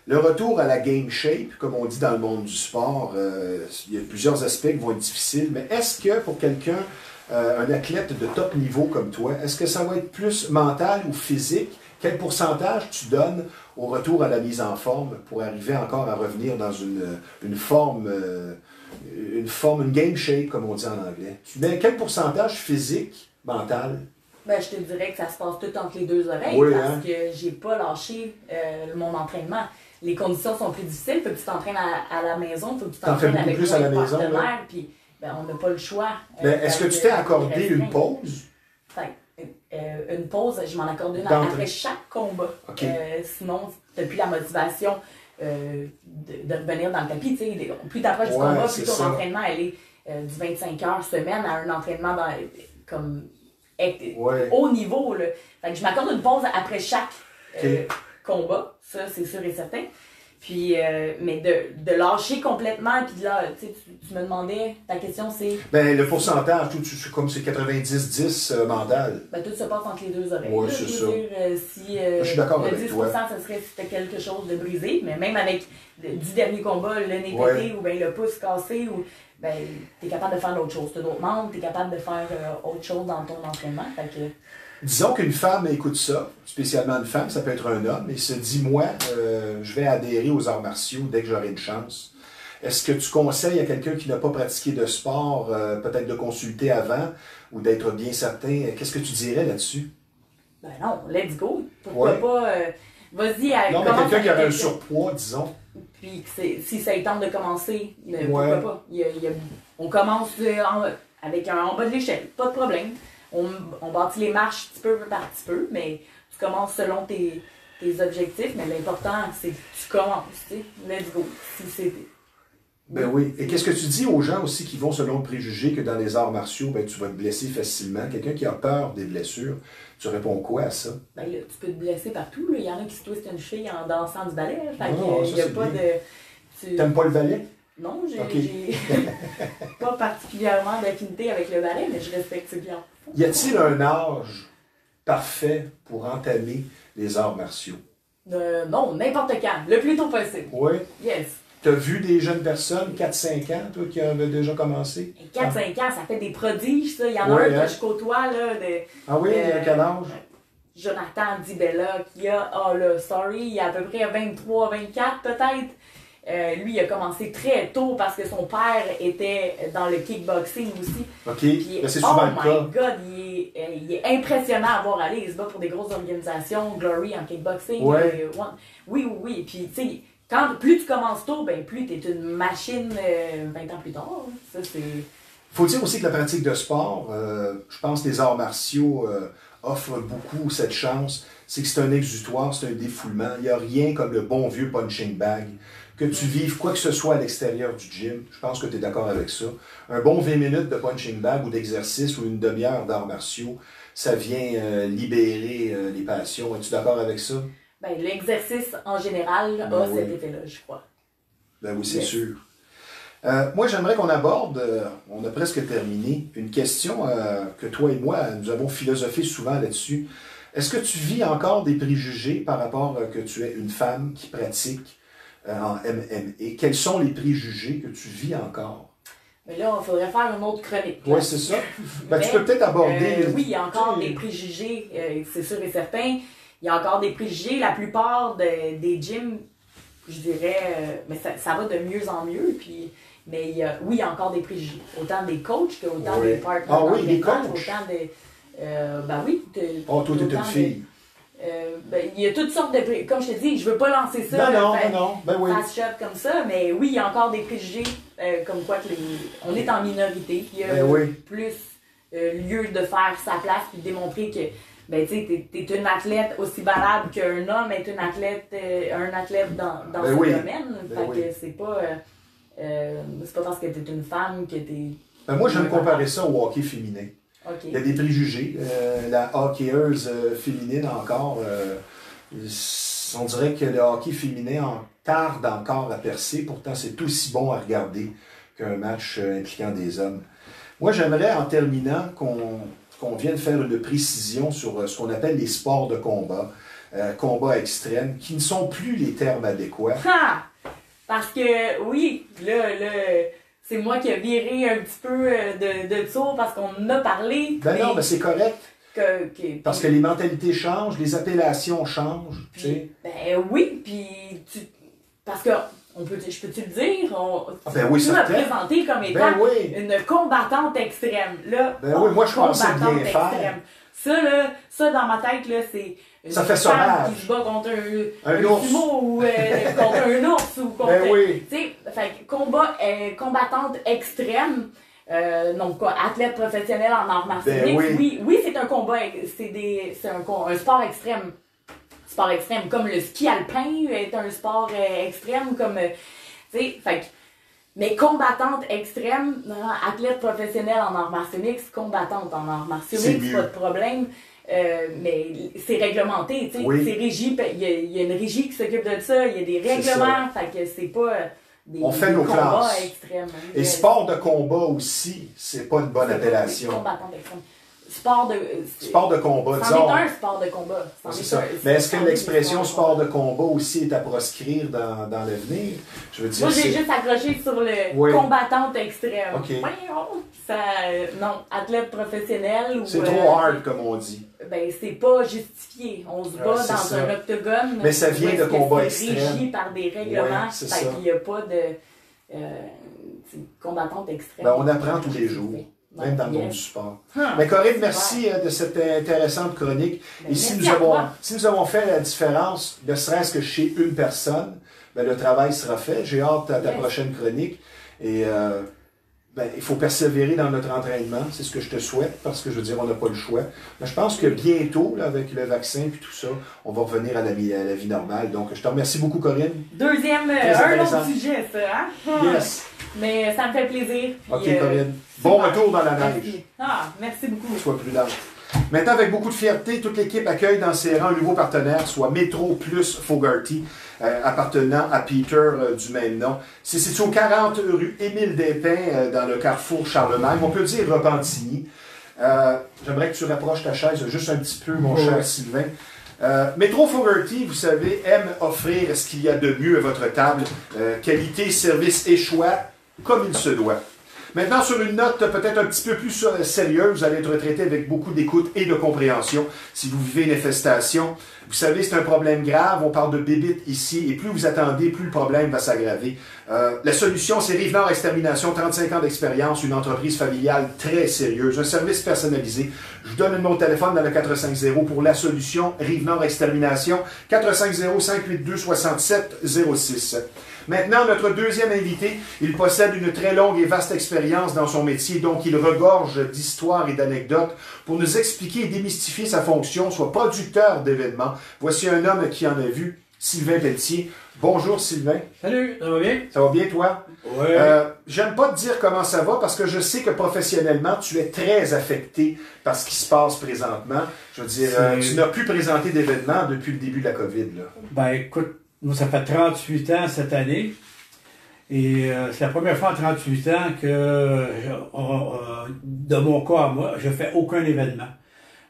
[SPEAKER 1] Le retour à la game shape, comme on dit dans le monde du sport, il y a plusieurs aspects qui vont être difficiles, mais est-ce que pour quelqu'un, un athlète de top niveau comme toi, est-ce que ça va être plus mental ou physique? Quel pourcentage tu donnes au retour à la mise en forme pour arriver encore à revenir dans une forme, une game shape, comme on dit en anglais? Tu mets quel pourcentage physique, mental?
[SPEAKER 2] Ben, je te dirais que ça se passe tout entre les deux oreilles parce que j'ai pas lâché mon entraînement. Les conditions sont plus difficiles, faut que tu t'entraînes à la maison, faut que tu t'entraînes avec
[SPEAKER 1] plus à la maison,
[SPEAKER 2] puis on n'a pas le choix.
[SPEAKER 1] Est-ce que tu t'es accordé une pause?
[SPEAKER 2] Une pause, je m'en accorde une après chaque combat. Sinon, tu n'as plus la motivation de revenir dans le tapis. Plus tu approches du combat, plus ton entraînement elle est du 25 heures semaine à un entraînement comme haut niveau. Là. Fait que je m'accorde une pause après chaque combat, ça c'est sûr et certain. Puis, mais de lâcher complètement, puis là, tu me demandais, ta question c'est...
[SPEAKER 1] Ben, le pourcentage, comme c'est 90-10 mental.
[SPEAKER 2] Ben, tout se passe entre les deux oreilles.
[SPEAKER 1] Oui, c'est ça.
[SPEAKER 2] Si
[SPEAKER 1] je suis d'accord
[SPEAKER 2] le 10%,
[SPEAKER 1] avec toi.
[SPEAKER 2] ça serait si c'était quelque chose de brisé, mais même avec 10 derniers combats, le nez pété, ou ben le pouce cassé, ou ben, t'es capable de faire d'autres choses. T'as d'autres membres, t'es capable de faire autre chose dans ton entraînement. Fait que...
[SPEAKER 1] Disons qu'une femme écoute ça, spécialement une femme, ça peut être un homme, et se dit, moi, je vais adhérer aux arts martiaux dès que j'aurai une chance. Est-ce que tu conseilles à quelqu'un qui n'a pas pratiqué de sport, peut-être de consulter avant, ou d'être bien certain? Qu'est-ce que tu dirais là-dessus?
[SPEAKER 2] Ben non, let's go. Pourquoi pas? Vas-y,
[SPEAKER 1] non, mais quelqu'un qui aurait un surpoids, disons.
[SPEAKER 2] Puis si ça lui tente de commencer, pourquoi pas? On commence avec en bas de l'échelle, pas de problème. On bâtit les marches petit peu par petit peu, mais tu commences selon tes objectifs, mais l'important, c'est que tu commences, tu sais, let's go.
[SPEAKER 1] Ben oui. Et qu'est-ce que tu dis aux gens aussi qui vont selon le préjugé que dans les arts martiaux, ben, tu vas te blesser facilement? Quelqu'un qui a peur des blessures, tu réponds quoi à ça? Ben
[SPEAKER 2] là, tu peux te blesser partout. Là. Il y en a qui se twistent une cheville en dansant du ballet. Fait il n'y a pas de...
[SPEAKER 1] T'aimes pas le ballet?
[SPEAKER 2] Non, j'ai pas particulièrement d'affinité avec le ballet, mais je respecte bien.
[SPEAKER 1] Y a-t-il un âge parfait pour entamer les arts martiaux?
[SPEAKER 2] Non, n'importe quand, le plus tôt possible.
[SPEAKER 1] Oui?
[SPEAKER 2] Yes.
[SPEAKER 1] T'as vu des jeunes personnes, 4-5 ans, toi, qui avaient déjà commencé?
[SPEAKER 2] 4-5 ans, ça fait des prodiges, ça. Il y en a un que je côtoie, là.
[SPEAKER 1] Ah oui? Il a quel âge?
[SPEAKER 2] Jonathan Dibella, qui a, il a à peu près 23-24 peut-être. Lui, il a commencé très tôt parce que son père était dans le kickboxing aussi.
[SPEAKER 1] OK,
[SPEAKER 2] puis,
[SPEAKER 1] c'est souvent le cas.
[SPEAKER 2] Oh my God, il est impressionnant à voir aller. Il se bat pour des grosses organisations, Glory en kickboxing. Oui. Puis, tu sais, plus tu commences tôt, ben, plus tu es une machine 20 ans plus tard. Ça, c'est...
[SPEAKER 1] Faut dire aussi que la pratique de sport, je pense que les arts martiaux offrent beaucoup cette chance. C'est que c'est un exutoire, c'est un défoulement. Il n'y a rien comme le bon vieux punching bag. Que tu vives quoi que ce soit à l'extérieur du gym, je pense que tu es d'accord avec ça. Un bon 20 minutes de punching bag ou d'exercice ou une demi-heure d'arts martiaux, ça vient libérer les passions. Es-tu d'accord avec ça?
[SPEAKER 2] Ben, l'exercice en général a cet effet-là, je crois.
[SPEAKER 1] Ben oui, c'est sûr. Moi, j'aimerais qu'on aborde, on a presque terminé, une question que toi et moi, nous avons philosophé souvent là-dessus. Est-ce que tu vis encore des préjugés par rapport que tu es une femme qui pratique en MMA? Quels sont les préjugés que tu vis encore?
[SPEAKER 2] Mais là, il faudrait faire une autre chronique.
[SPEAKER 1] Oui, c'est ça. Ben, tu peux peut-être aborder...
[SPEAKER 2] oui, il y a encore des préjugés, c'est sûr et certain. Il y a encore des préjugés. La plupart des gyms, je dirais, mais ça va de mieux en mieux. Puis, mais oui, il y a encore des préjugés. Autant des coachs qu'autant des partenaires.
[SPEAKER 1] Ah oui, des coachs?
[SPEAKER 2] Autant des... ben oui.
[SPEAKER 1] Oh, toi, t'es une fille.
[SPEAKER 2] Ben, il y a toutes sortes de... Comme je te dis, je veux pas lancer ça.
[SPEAKER 1] Non. Ben oui.
[SPEAKER 2] Fast shot comme ça, mais oui, il y a encore des préjugés comme quoi que on est en minorité. Il y a plus lieu de faire sa place et de démontrer que ben, tu sais, t'es une athlète aussi valable qu'un homme est un athlète dans ce domaine. Fait que c'est pas parce que t'es une femme que t'es...
[SPEAKER 1] Ben moi, j'aime comparer ça au hockey féminin.
[SPEAKER 2] Okay.
[SPEAKER 1] Il y a des préjugés. La hockeyeuse féminine encore, on dirait que le hockey féminin tarde encore à percer. Pourtant, c'est aussi bon à regarder qu'un match impliquant des hommes. Moi, j'aimerais, en terminant, qu'on vienne faire une précision sur ce qu'on appelle les sports de combat, combat extrême, qui ne sont plus les termes adéquats.
[SPEAKER 2] Ah! Parce que, oui, là... C'est moi qui ai viré un petit peu de tour parce qu'on en a parlé.
[SPEAKER 1] Ben non, mais c'est correct. Parce que les mentalités changent, les appellations changent.
[SPEAKER 2] Puis, tu sais. Ben oui, puis parce que je peux-tu le dire?
[SPEAKER 1] Ben oui,
[SPEAKER 2] tu m'as présenté comme étant une combattante extrême. Là,
[SPEAKER 1] moi je pensais bien faire.
[SPEAKER 2] Ça, dans ma tête, là, c'est une
[SPEAKER 1] femme
[SPEAKER 2] qui se bat contre un ours ou contre un ours ou contre... Tu sais, fait combattante extrême, donc quoi, athlète professionnel en arts martiaux. Oui, c'est un combat, c'est un sport extrême. Sport extrême, comme le ski alpin est un sport extrême, comme, tu sais, fait mais combattante extrême, athlète professionnel en arts martiaux mixtes, combattante en arts martiaux mixtes, pas de problème. Mais c'est réglementé, tu sais, c'est régi, il y a une régie qui s'occupe de ça, il y a des règlements, fait que c'est pas
[SPEAKER 1] on fait nos
[SPEAKER 2] combats
[SPEAKER 1] classes.
[SPEAKER 2] Extrêmes.
[SPEAKER 1] Et sport de combat aussi, c'est pas une bonne appellation.
[SPEAKER 2] Combattante extrême. Sport de
[SPEAKER 1] combat,
[SPEAKER 2] disons. C'est un sport de combat.
[SPEAKER 1] C'est ça. Mais est-ce que l'expression sport de combat aussi est à proscrire dans l'avenir? Je veux dire,
[SPEAKER 2] moi, j'ai juste accroché sur le combattante extrême.
[SPEAKER 1] Okay.
[SPEAKER 2] Non, athlète professionnel.
[SPEAKER 1] C'est trop hard, comme on dit.
[SPEAKER 2] Ben, c'est pas justifié. On se bat dans un octogone.
[SPEAKER 1] Mais ça vient de combat extrême.
[SPEAKER 2] C'est régi par des règlements. Fait qu'il n'y a pas de combattante extrême.
[SPEAKER 1] Ben, on apprend tous les jours. Même dans le monde du sport. Mais Corinne, merci de cette intéressante chronique. Et si nous avons fait la différence, ne serait-ce que chez une personne, ben, le travail sera fait. J'ai hâte à ta prochaine chronique. Et il faut persévérer dans notre entraînement. C'est ce que je te souhaite, parce que je veux dire, on n'a pas le choix. Mais je pense que bientôt, là, avec le vaccin et tout ça, on va revenir à la vie normale. Donc, je te remercie beaucoup, Corinne.
[SPEAKER 2] Deuxième, un autre sujet, ça, hein?
[SPEAKER 1] Yes.
[SPEAKER 2] Mais ça me fait plaisir. Puis,
[SPEAKER 1] OK, Corinne. Bon retour dans la neige.
[SPEAKER 2] Merci beaucoup.
[SPEAKER 1] Sois prudente. Maintenant, avec beaucoup de fierté, toute l'équipe accueille dans ses rangs un nouveau partenaire, soit Metro Plus Fogarty, appartenant à Peter du même nom. C'est situé au 40 rue Émile Despins, dans le carrefour Charlemagne. On peut dire Repentigny. J'aimerais que tu rapproches ta chaise juste un petit peu, mon cher Sylvain. Metro Fogarty, vous savez, aime offrir ce qu'il y a de mieux à votre table. Qualité, service et choix, comme il se doit. Maintenant, sur une note peut-être un petit peu plus sérieuse, vous allez être traité avec beaucoup d'écoute et de compréhension. Si vous vivez une infestation, vous savez, c'est un problème grave. On parle de bébite ici, et plus vous attendez, plus le problème va s'aggraver. La solution, c'est Rive-Nord Extermination, 35 ans d'expérience, une entreprise familiale très sérieuse, un service personnalisé. Je vous donne un numéro de téléphone dans le 450 pour la solution Rive-Nord Extermination, 450-582-6706. Maintenant, notre deuxième invité, il possède une très longue et vaste expérience dans son métier, donc il regorge d'histoires et d'anecdotes pour nous expliquer et démystifier sa fonction, soit producteur d'événements. Voici un homme qui en a vu, Sylvain Pelletier. Bonjour Sylvain.
[SPEAKER 3] Salut, ça va bien?
[SPEAKER 1] Ça va bien toi?
[SPEAKER 3] Oui.
[SPEAKER 1] J'aime pas te dire comment ça va parce que je sais que professionnellement, tu es très affecté par ce qui se passe présentement. Je veux dire, tu n'as plus présenté d'événements depuis le début de la COVID, là.
[SPEAKER 3] Ben écoute, moi, ça fait 38 ans cette année. Et c'est la première fois en 38 ans que, de mon cas à moi, je fais aucun événement.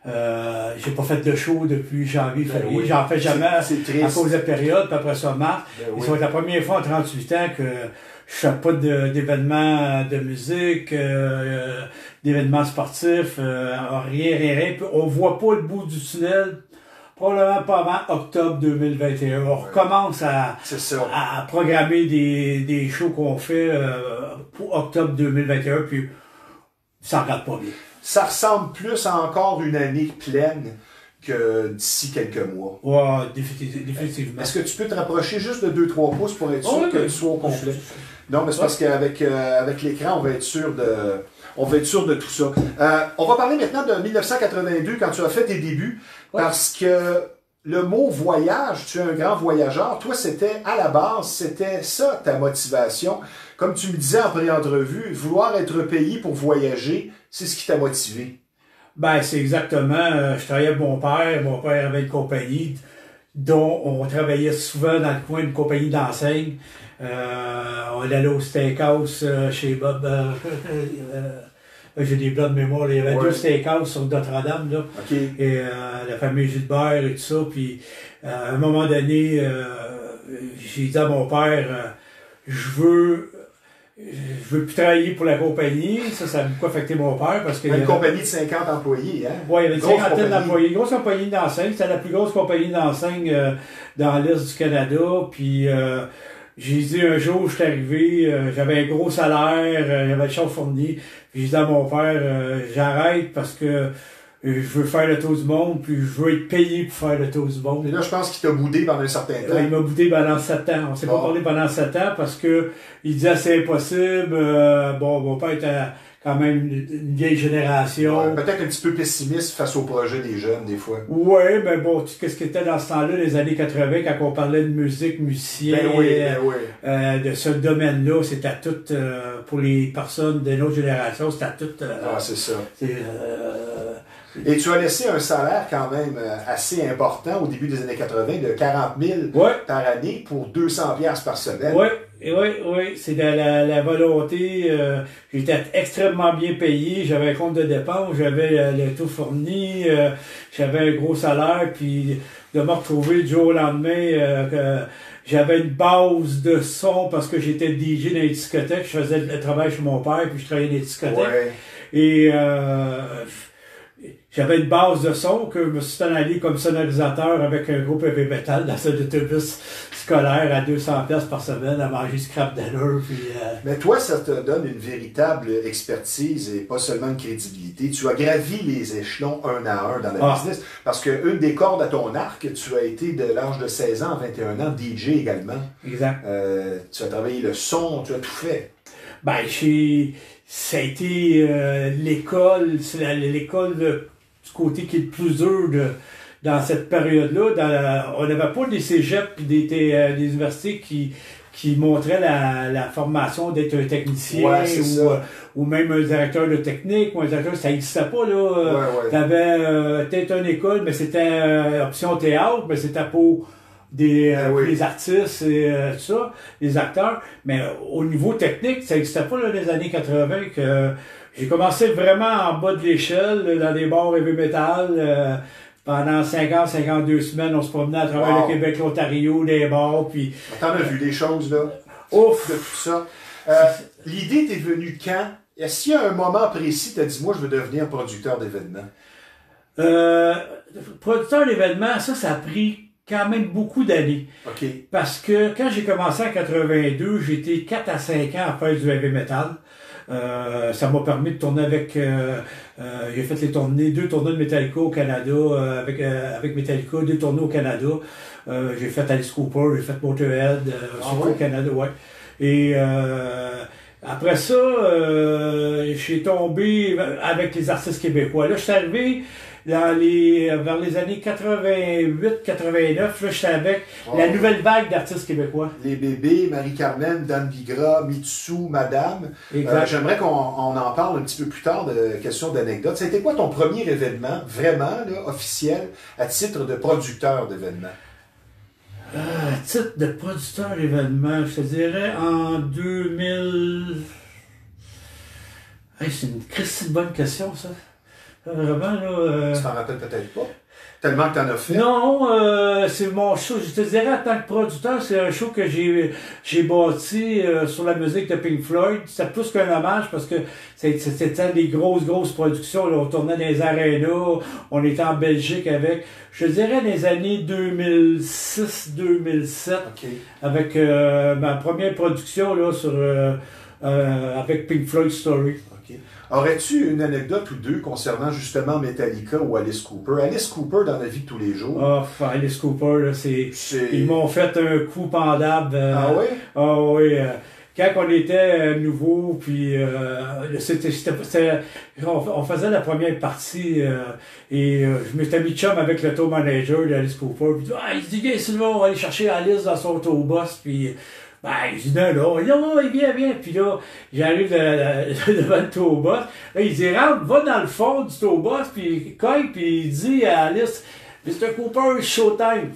[SPEAKER 3] J'ai pas fait de show depuis janvier, février.
[SPEAKER 1] Oui.
[SPEAKER 3] J'en fais jamais à cause de la période, puis après ça, mars.
[SPEAKER 1] Oui.
[SPEAKER 3] Ça va être la première fois en 38 ans que je fais pas d'événements de musique, d'événements sportifs, rien. Puis on voit pas le bout du tunnel. Probablement pas avant octobre 2021. On recommence à programmer des shows qu'on fait pour octobre 2021, puis ça ne regarde pas bien.
[SPEAKER 1] Ça ressemble plus à encore une année pleine que d'ici quelques mois.
[SPEAKER 3] Ouais, définitivement.
[SPEAKER 1] Est-ce que tu peux te rapprocher juste de 2-3 pouces pour être sûr que tu sois au complet? Non, mais c'est parce qu'avec l'écran, on va être sûr de tout ça. On va parler maintenant de 1982, quand tu as fait tes débuts, parce que le mot voyage, tu es un grand voyageur. Toi, à la base, c'était ça ta motivation. Comme tu me disais en pré-entrevue, vouloir être payé pour voyager, c'est ce qui t'a motivé.
[SPEAKER 3] Ben, c'est exactement. Je travaillais avec mon père. Mon père avait une compagnie dont on travaillait souvent dans le coin, une compagnie d'enseigne. On allait au steakhouse chez Bob. J'ai des blancs de mémoire. Il y avait 2 steakhouses sur Notre-Dame, là. Et la famille Gilbert et tout ça. Puis à un moment donné, j'ai dit à mon père, je veux plus travailler pour la compagnie. Ça a beaucoup affecté mon père parce que.
[SPEAKER 1] Une compagnie de 50 employés, hein?
[SPEAKER 3] Oui, il y avait une cinquantaine d'employés. Une grosse compagnie d'enseigne. C'était la plus grosse compagnie d'enseigne dans l'Est du Canada. Puis j'ai dit un jour, je suis arrivé, j'avais un gros salaire, j'avais le char fourni. Puis j'ai dit à mon père, j'arrête parce que je veux faire le tour du monde, puis je veux être payé pour faire le tour du monde.
[SPEAKER 1] Et là, je pense qu'il t'a boudé pendant un certain temps.
[SPEAKER 3] Il m'a boudé pendant 7 ans. On s'est pas parlé pendant 7 ans parce que il disait c'est impossible. Mon père était quand même une vieille génération.
[SPEAKER 1] Ouais, peut-être un petit peu pessimiste face au projet des jeunes, des fois.
[SPEAKER 3] Oui, mais bon, qu'est-ce qui était dans ce temps-là, les années 80, quand on parlait de musique, musicien, de ce domaine-là, c'était tout, pour les personnes de notre génération, c'était tout...
[SPEAKER 1] c'est ça. Et tu as laissé un salaire quand même assez important au début des années 80, de 40 000 par année pour 200 $ par semaine.
[SPEAKER 3] Oui, c'est de la volonté. J'étais extrêmement bien payé, j'avais un compte de dépenses, j'avais le tout fourni, j'avais un gros salaire, puis de me retrouver du jour au lendemain que j'avais une base de son parce que j'étais DJ dans les discothèques, je faisais le travail chez mon père, puis je travaillais dans les discothèques. Et j'avais une base de son que je me suis allé comme sonorisateur avec un groupe heavy metal dans un autobus scolaire à 200 $ par semaine à manger scrap dinner. Puis,
[SPEAKER 1] Mais toi, ça te donne une véritable expertise et pas seulement une crédibilité. Tu as gravi les échelons un à un dans la business. Parce qu'une des cordes à ton arc, tu as été de l'âge de 16 ans à 21 ans, DJ également.
[SPEAKER 3] Exact.
[SPEAKER 1] Tu as travaillé le son, tu as tout fait.
[SPEAKER 3] Ben, ça a été l'école, c'est l'école du côté qui est le plus dur dans cette période-là. On n'avait pas des cégeps et des universités qui montraient la formation d'être un technicien ou même un directeur de technique ou un directeur, ça n'existait pas, là. T'avais peut-être une école, mais c'était option théâtre, mais c'était pour les artistes et tout ça, les acteurs. Mais au niveau technique, ça n'existait pas, là, dans les années 80, que j'ai commencé vraiment en bas de l'échelle, dans des bars heavy metal, pendant 52 semaines, on se promenait à travers le Québec, l'Ontario, des bars, puis...
[SPEAKER 1] T'en as vu des choses, là?
[SPEAKER 3] Ouf!
[SPEAKER 1] De tout ça. L'idée t'est venue quand? Est-ce qu'il y a un moment précis, t'as dit, moi, je veux devenir producteur d'événements?
[SPEAKER 3] Producteur d'événements, ça a pris quand même beaucoup d'années.
[SPEAKER 1] OK.
[SPEAKER 3] Parce que quand j'ai commencé en 82, j'étais 4 à 5 ans à faire du heavy metal. Ça m'a permis de tourner avec... j'ai fait 2 tournées de Metallica au Canada, avec Metallica, 2 tournées au Canada. J'ai fait Alice Cooper, j'ai fait Motorhead, surtout au Canada, Et après ça, j'ai tombé avec les artistes québécois. Là, je suis arrivé vers les années 88-89, là, je suis avec la nouvelle vague d'artistes québécois.
[SPEAKER 1] Les bébés, Marie-Carmen, Dan Bigra, Mitsou, Madame. J'aimerais qu'on en parle un petit peu plus tard de questions d'anecdotes. C'était quoi ton premier événement, vraiment, là, officiel, à titre de producteur d'événements?
[SPEAKER 3] À titre de producteur d'événements, je te dirais en 2000... Hey, c'est une bonne question, ça. Vraiment, là...
[SPEAKER 1] Tu t'en rappelles peut-être pas? Tellement que t'en as fait.
[SPEAKER 3] Non, c'est mon show. Je te dirais, en tant que producteur, c'est un show que j'ai bâti sur la musique de Pink Floyd. C'est plus qu'un hommage parce que c'était des grosses productions. Là. On tournait dans les arénas. On était en Belgique avec, je dirais, les années 2006-2007.
[SPEAKER 1] Okay.
[SPEAKER 3] Avec ma première production là, sur, avec Pink Floyd Story.
[SPEAKER 1] Okay. Aurais-tu une anecdote ou deux concernant justement Metallica ou Alice Cooper? Alice Cooper dans la vie de tous les jours.
[SPEAKER 3] Oh, Alice Cooper, là, ils m'ont fait un coup pendable.
[SPEAKER 1] Ah oui?
[SPEAKER 3] Ah oui. Quand on était nouveau, puis on faisait la première partie et je m'étais mis chum avec le tour manager d'Alice Cooper. Puis il dit, viens Sylvain, on va aller chercher Alice dans son autobus. Puis ben, je dis non, viens. Puis là, j'arrive devant le tourbus. Là, il dit, rentre, va dans le fond du tourbus, puis cogne, puis il dit à Alice, Mr. Cooper, showtime.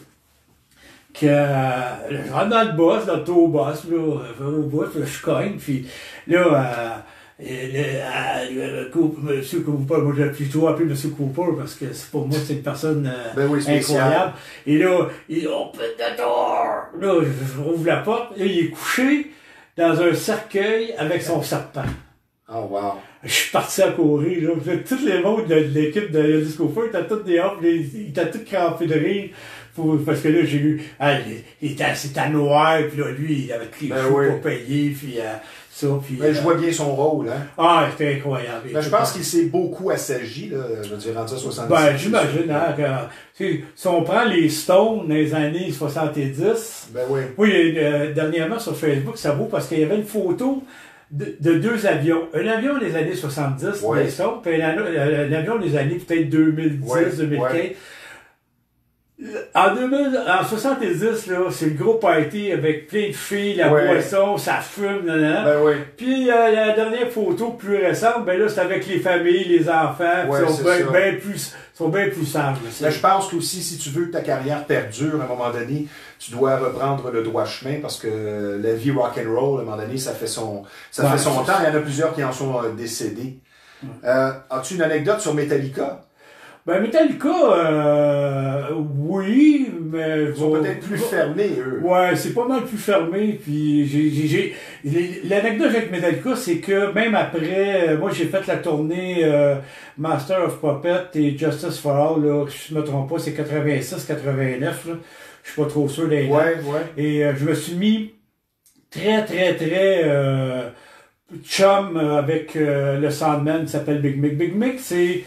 [SPEAKER 3] Que je rentre dans le boss, dans le tourbus, là, je cogne, puis là, Monsieur Cooper, moi j'ai plutôt appelé Monsieur Cooper parce que pour moi c'est une personne incroyable. Et là, il open the door! Là, je rouvre la porte, là, il est couché dans un cercueil avec son serpent.
[SPEAKER 1] Oh wow!
[SPEAKER 3] Je suis parti à courir, là. Tous les membres de l'équipe de Alice Cooper étaient tous des hommes, ils étaient tous crampés de rire. Parce que là, j'ai eu, c'était noir, puis là, lui, il avait les fous pour payer, puis ça, puis...
[SPEAKER 1] Mais je vois bien son rôle, hein.
[SPEAKER 3] Ah, c'était incroyable.
[SPEAKER 1] Ben, je pense qu'il s'est beaucoup assagi, là, je veux dire, rendu à 70.
[SPEAKER 3] Ben, j'imagine, hein, si on prend les Stones dans les années 70...
[SPEAKER 1] Ben oui.
[SPEAKER 3] Oui, dernièrement, sur Facebook, ça vaut parce qu'il y avait une photo de deux avions. Un avion des années 70, les Stones, puis un avion des années peut-être 2010, 2015. En 70, là, c'est le gros party avec plein de filles, la boisson, ça fume,
[SPEAKER 1] Ben oui.
[SPEAKER 3] Puis la dernière photo plus récente, ben là, c'est avec les familles, les enfants, qui sont bien plus sages.
[SPEAKER 1] Ben, je pense qu'aussi, si tu veux que ta carrière perdure, à un moment donné, tu dois reprendre le droit chemin parce que la vie rock'n'roll, à un moment donné, ça fait son temps. Il y en a plusieurs qui en sont décédés. As-tu une anecdote sur Metallica?
[SPEAKER 3] Ben, Metallica, oui, mais...
[SPEAKER 1] Ils sont peut-être plus fermés, eux.
[SPEAKER 3] Ouais, c'est pas mal plus fermé, puis l'anecdote avec Metallica, c'est que même après, moi j'ai fait la tournée Master of Puppets et Justice for All, là, je me trompe pas, c'est 86-89, là, je suis pas trop sûr des dates. Et je me suis mis très chum avec le Sandman qui s'appelle Big Mick. Big Mick, c'est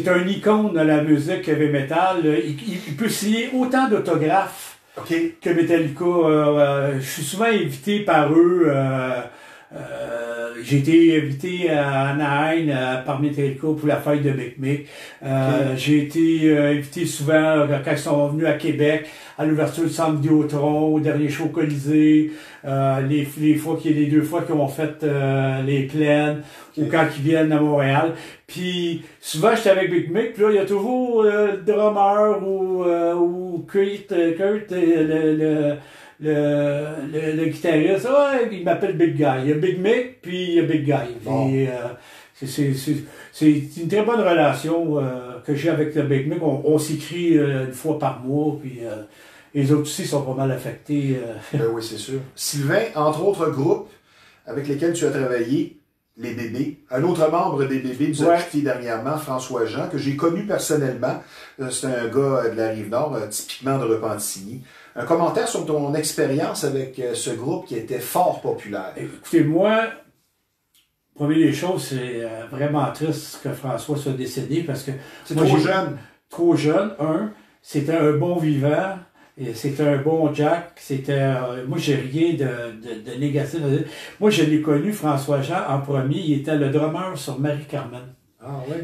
[SPEAKER 3] un icône de la musique heavy metal. Il peut signer autant d'autographes que Metallica. Je suis souvent invité par eux. J'ai été invité à Anaheim par Metallica pour la fête de Big Mick. J'ai été invité souvent quand ils sont venus à Québec, à l'ouverture du centre Vidéotron, au dernier show Colisée, les deux fois qu'ils ont fait les plaines, ou quand ils viennent à Montréal. Puis souvent j'étais avec Big Mick, puis là il y a toujours le drummer ou Kurt, le guitariste, il m'appelle Big Guy. Il y a Big Mick, puis il y a Big Guy.
[SPEAKER 1] Bon.
[SPEAKER 3] C'est une très bonne relation que j'ai avec le Big Mick. On s'écrit une fois par mois, puis les autres aussi sont pas mal affectés.
[SPEAKER 1] Ben oui, c'est sûr. Sylvain, entre autres groupes avec lesquels tu as travaillé, les Bébés. Un autre membre des Bébés nous a quitté dernièrement, François Jean, que j'ai connu personnellement. C'est un gars de la Rive-Nord, typiquement de Repentigny. Un commentaire sur ton expérience avec ce groupe qui était fort populaire.
[SPEAKER 3] Écoutez, moi, première des choses, c'est vraiment triste que François soit décédé parce que...
[SPEAKER 1] C'est trop jeune.
[SPEAKER 3] Trop jeune, c'était un bon vivant. C'était un bon Jack, moi j'ai rien de négatif. Moi je l'ai connu, François Jean, en premier, il était le drummer sur Marie-Carmen,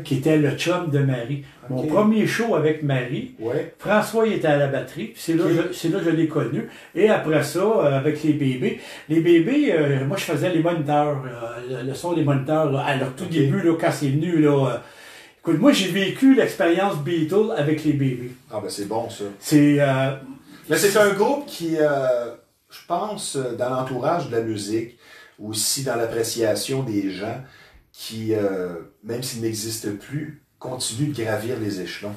[SPEAKER 3] qui était le chum de Marie. Mon premier show avec Marie, François il était à la batterie, c'est là que je l'ai connu. Et après ça, avec les Bébés, moi je faisais les moniteurs, le son des moniteurs, à leur tout début, là, quand c'est venu, là. Écoute, moi j'ai vécu l'expérience Beatles avec les Bébés.
[SPEAKER 1] Ah ben c'est bon ça.
[SPEAKER 3] Mais
[SPEAKER 1] c'est un groupe qui, je pense, dans l'entourage de la musique, aussi dans l'appréciation des gens, qui, même s'ils n'existent plus, continue de gravir les échelons?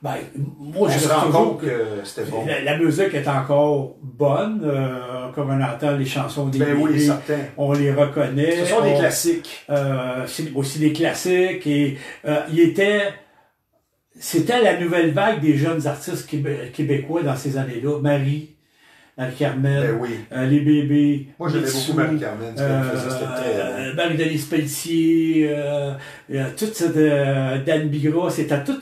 [SPEAKER 3] Ben, moi,
[SPEAKER 1] je me rends compte que c'était bon.
[SPEAKER 3] La musique est encore bonne, comme on entend les chansons des
[SPEAKER 1] ben oui, certain.
[SPEAKER 3] On les reconnaît.
[SPEAKER 1] Ce sont des classiques.
[SPEAKER 3] C'est aussi des classiques. Et c'était la nouvelle vague des jeunes artistes québécois dans ces années-là. Marie-Carmen,
[SPEAKER 1] ben oui.
[SPEAKER 3] Les Bébés.
[SPEAKER 1] Moi, j'aimais beaucoup Marie-Carmen. C'était
[SPEAKER 3] Marie-Denise Pelletier, toute cette Dan Bigra, c'était tout.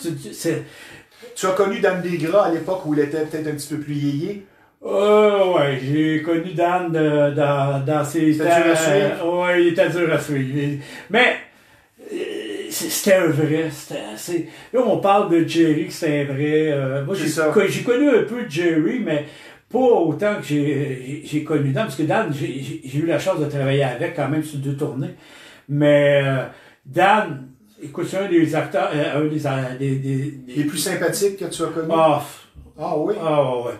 [SPEAKER 1] Tu as connu Dan Bigra à l'époque où il était peut-être un petit peu plus yéyé?
[SPEAKER 3] Ouais, j'ai connu Dan dans ses temps.
[SPEAKER 1] C'était dur à suivre?
[SPEAKER 3] Ouais, il était dur à suivre. Mais c'était un vrai. Là, on parle de Jerry, que c'est un vrai. Moi, j'ai connu un peu Jerry, mais pas autant que j'ai connu Dan, parce que Dan, j'ai eu la chance de travailler avec quand même sur 2 tournées. Mais Dan, écoute, c'est un des acteurs,
[SPEAKER 1] les plus sympathiques que tu as connus?
[SPEAKER 3] Ah oui? Ah ouais.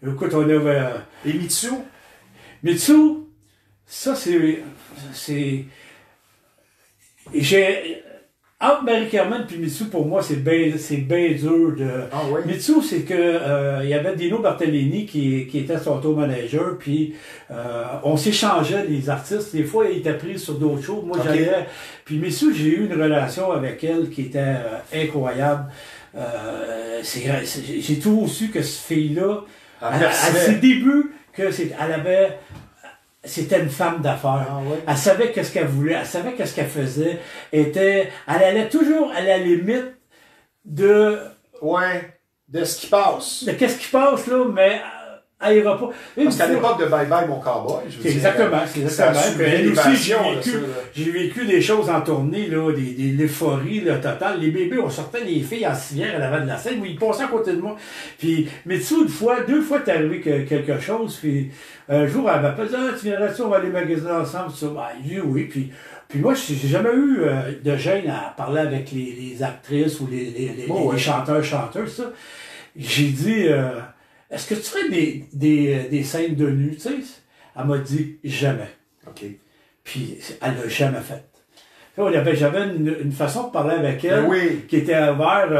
[SPEAKER 3] Écoute, on avait...
[SPEAKER 1] Et Mitsu?
[SPEAKER 3] Mitsu, ça entre Marie-Carmen et Mitsu, pour moi, c'est bien dur de...
[SPEAKER 1] Ah oui?
[SPEAKER 3] Mitsu, c'est que il y avait Dino Bartolini qui était son tour manager, puis on s'échangeait les artistes. Des fois, il était pris sur d'autres choses. Moi, j'allais... Puis Mitsu, j'ai eu une relation avec elle qui était incroyable. J'ai toujours su que cette fille-là, à ses débuts, c'était une femme d'affaires.
[SPEAKER 1] Ah, ouais.
[SPEAKER 3] Elle savait qu'est-ce qu'elle voulait, elle savait qu'est-ce qu'elle faisait. Elle allait toujours à la limite de...
[SPEAKER 1] Ouais, de ce qui passe.
[SPEAKER 3] De qu'est-ce qui passe, là, mais elle ira pas.
[SPEAKER 1] Parce qu'à l'époque de Bye Bye Mon Cowboy, je veux dire...
[SPEAKER 3] Exactement. Elle aussi, j'ai vécu des choses en tournée, là, l'euphorie, le total. Les bébés, on sortait les filles en civière à l'avant de la scène, où ils passaient à côté de moi. Puis, Mitsu, 2 fois, t'es arrivé quelque chose, puis un jour, elle m'appelle, tu viendrais-tu, on va aller magasiner ensemble, ça. Ben, j'ai dit oui, puis moi, j'ai jamais eu de gêne à parler avec les actrices ou les chanteurs, chanteuses, ça. J'ai dit, est-ce que tu ferais des scènes de nu, tu sais? Elle m'a dit, jamais.
[SPEAKER 1] OK.
[SPEAKER 3] Puis, elle l'a jamais fait. J'avais une façon de parler avec elle qui était ouverte,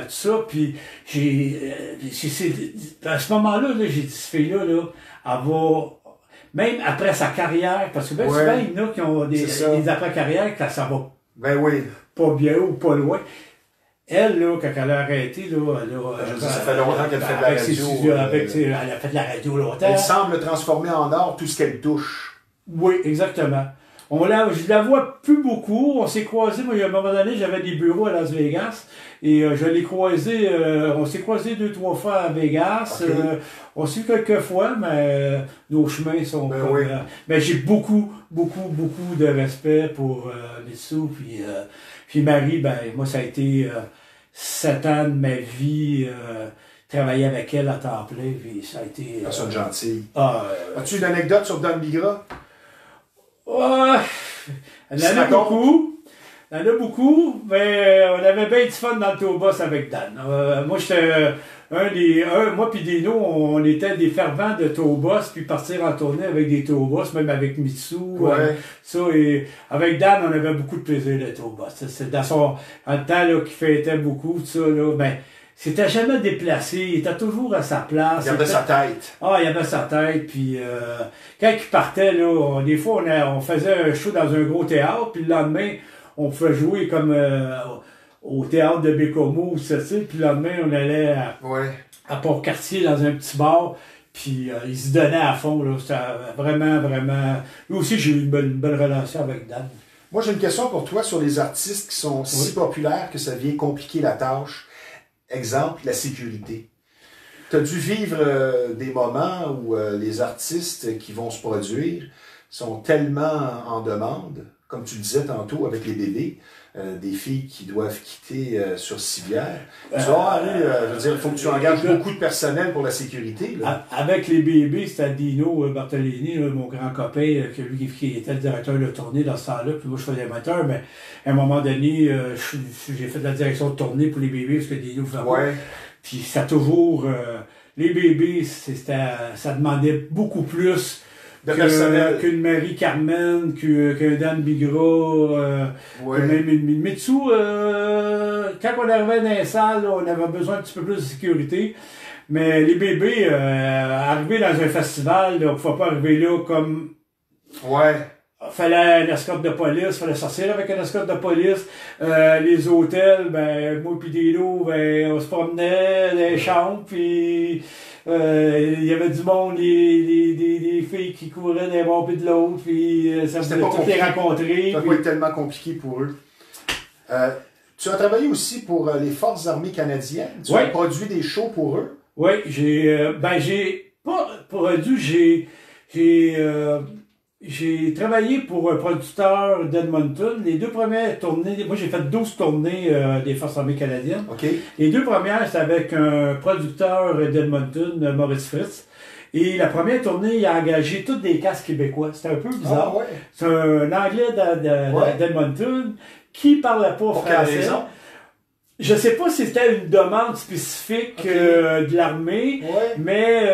[SPEAKER 3] tout ça, puis à ce moment-là, j'ai dit, cette fille-là, elle va, même après sa carrière, parce que souvent, il y en a qui ont des après-carrières, quand ça va pas bien ou pas loin. Elle, là, quand elle a arrêté, là,
[SPEAKER 1] ça fait longtemps qu'elle fait de la radio.
[SPEAKER 3] Elle a fait de la radio longtemps.
[SPEAKER 1] Elle semble transformer en or tout ce qu'elle touche.
[SPEAKER 3] Oui, exactement. Je la vois plus beaucoup. On s'est croisés, moi, il y a un moment donné, j'avais des bureaux à Las Vegas. Et je l'ai croisé, on s'est croisés 2-3 fois à Vegas.
[SPEAKER 1] Okay.
[SPEAKER 3] On s'est vu quelques fois, mais nos chemins sont mais j'ai beaucoup de respect pour Mitsu. Puis Marie, moi, ça a été 7 ans de ma vie, travailler avec elle à temps plein, puis ça a été...
[SPEAKER 1] Personne gentille. As-tu une anecdote sur Dan Bigra?
[SPEAKER 3] Elle en a beaucoup. Il y en a beaucoup, mais on avait bien du fun dans le tour boss avec Dan. Moi, j'étais moi puis Dino, on était des fervents de tour boss, puis partir en tournée avec des tour boss, même avec Mitsu. Et avec Dan, on avait beaucoup de plaisir de tour boss. C'est dans le temps là, qu'il fêtait beaucoup, tout ça, là, mais c'était jamais déplacé, il était toujours à sa place.
[SPEAKER 1] Il avait sa tête.
[SPEAKER 3] Il avait sa tête, puis quand il partait, là, des fois, on faisait un show dans un gros théâtre, puis le lendemain, on pouvait jouer comme au théâtre de Bécomo, puis le lendemain, on allait à Port-Cartier dans un petit bar, puis il se donnait à fond, là. C'était vraiment... Lui aussi, j'ai eu une belle relation avec Dan.
[SPEAKER 1] Moi, j'ai une question pour toi sur les artistes qui sont si populaires que ça vient compliquer la tâche. Exemple, la sécurité. Tu as dû vivre des moments où les artistes qui vont se produire sont tellement en demande, comme tu le disais tantôt avec les bébés, des filles qui doivent quitter sur civière. Tu vas je veux dire, il faut que tu engages beaucoup de personnel pour la sécurité. Là.
[SPEAKER 3] Avec les bébés, c'était Dino Bartolini, là, mon grand copain, qui était le directeur de tournée dans ce temps-là, puis moi je faisais amateur, mais à un moment donné, j'ai fait de la direction de tournée pour les bébés, parce que Dino faisait pas. Puis ça toujours... les bébés, ça demandait beaucoup plus qu'une Marie-Carmen, qu'un Dan Bigra, que même une Mitsu. Quand on arrivait dans les salles, on avait besoin un petit peu plus de sécurité. Mais les bébés, arriver dans un festival, on ne pouvait pas arriver là comme...
[SPEAKER 1] Ouais.
[SPEAKER 3] Fallait une escorte de police, fallait sortir avec une escorte de police. Les hôtels, ben, moi pis Dino, ben, on se promenait dans les chambres, puis il y avait du monde, des filles qui couraient d'un bord puis de l'autre, puis ça me faisait toutes les rencontrer.
[SPEAKER 1] Ça peut être tellement compliqué pour eux. Tu as travaillé aussi pour les Forces armées canadiennes. Tu as produit des shows pour eux.
[SPEAKER 3] Oui, j'ai pas produit, j'ai travaillé pour un producteur d'Edmonton. Les 2 premières tournées, moi j'ai fait 12 tournées des Forces armées canadiennes.
[SPEAKER 1] Okay.
[SPEAKER 3] Les 2 premières, c'était avec un producteur d'Edmonton, Maurice Fritz. Et la première tournée, il a engagé tous des castes québécois. C'était un peu bizarre.
[SPEAKER 1] Ah, ouais.
[SPEAKER 3] C'est un Anglais d'Edmonton qui parlait pas français.
[SPEAKER 1] Pour quelle raison?
[SPEAKER 3] Je sais pas si c'était une demande spécifique de l'armée, mais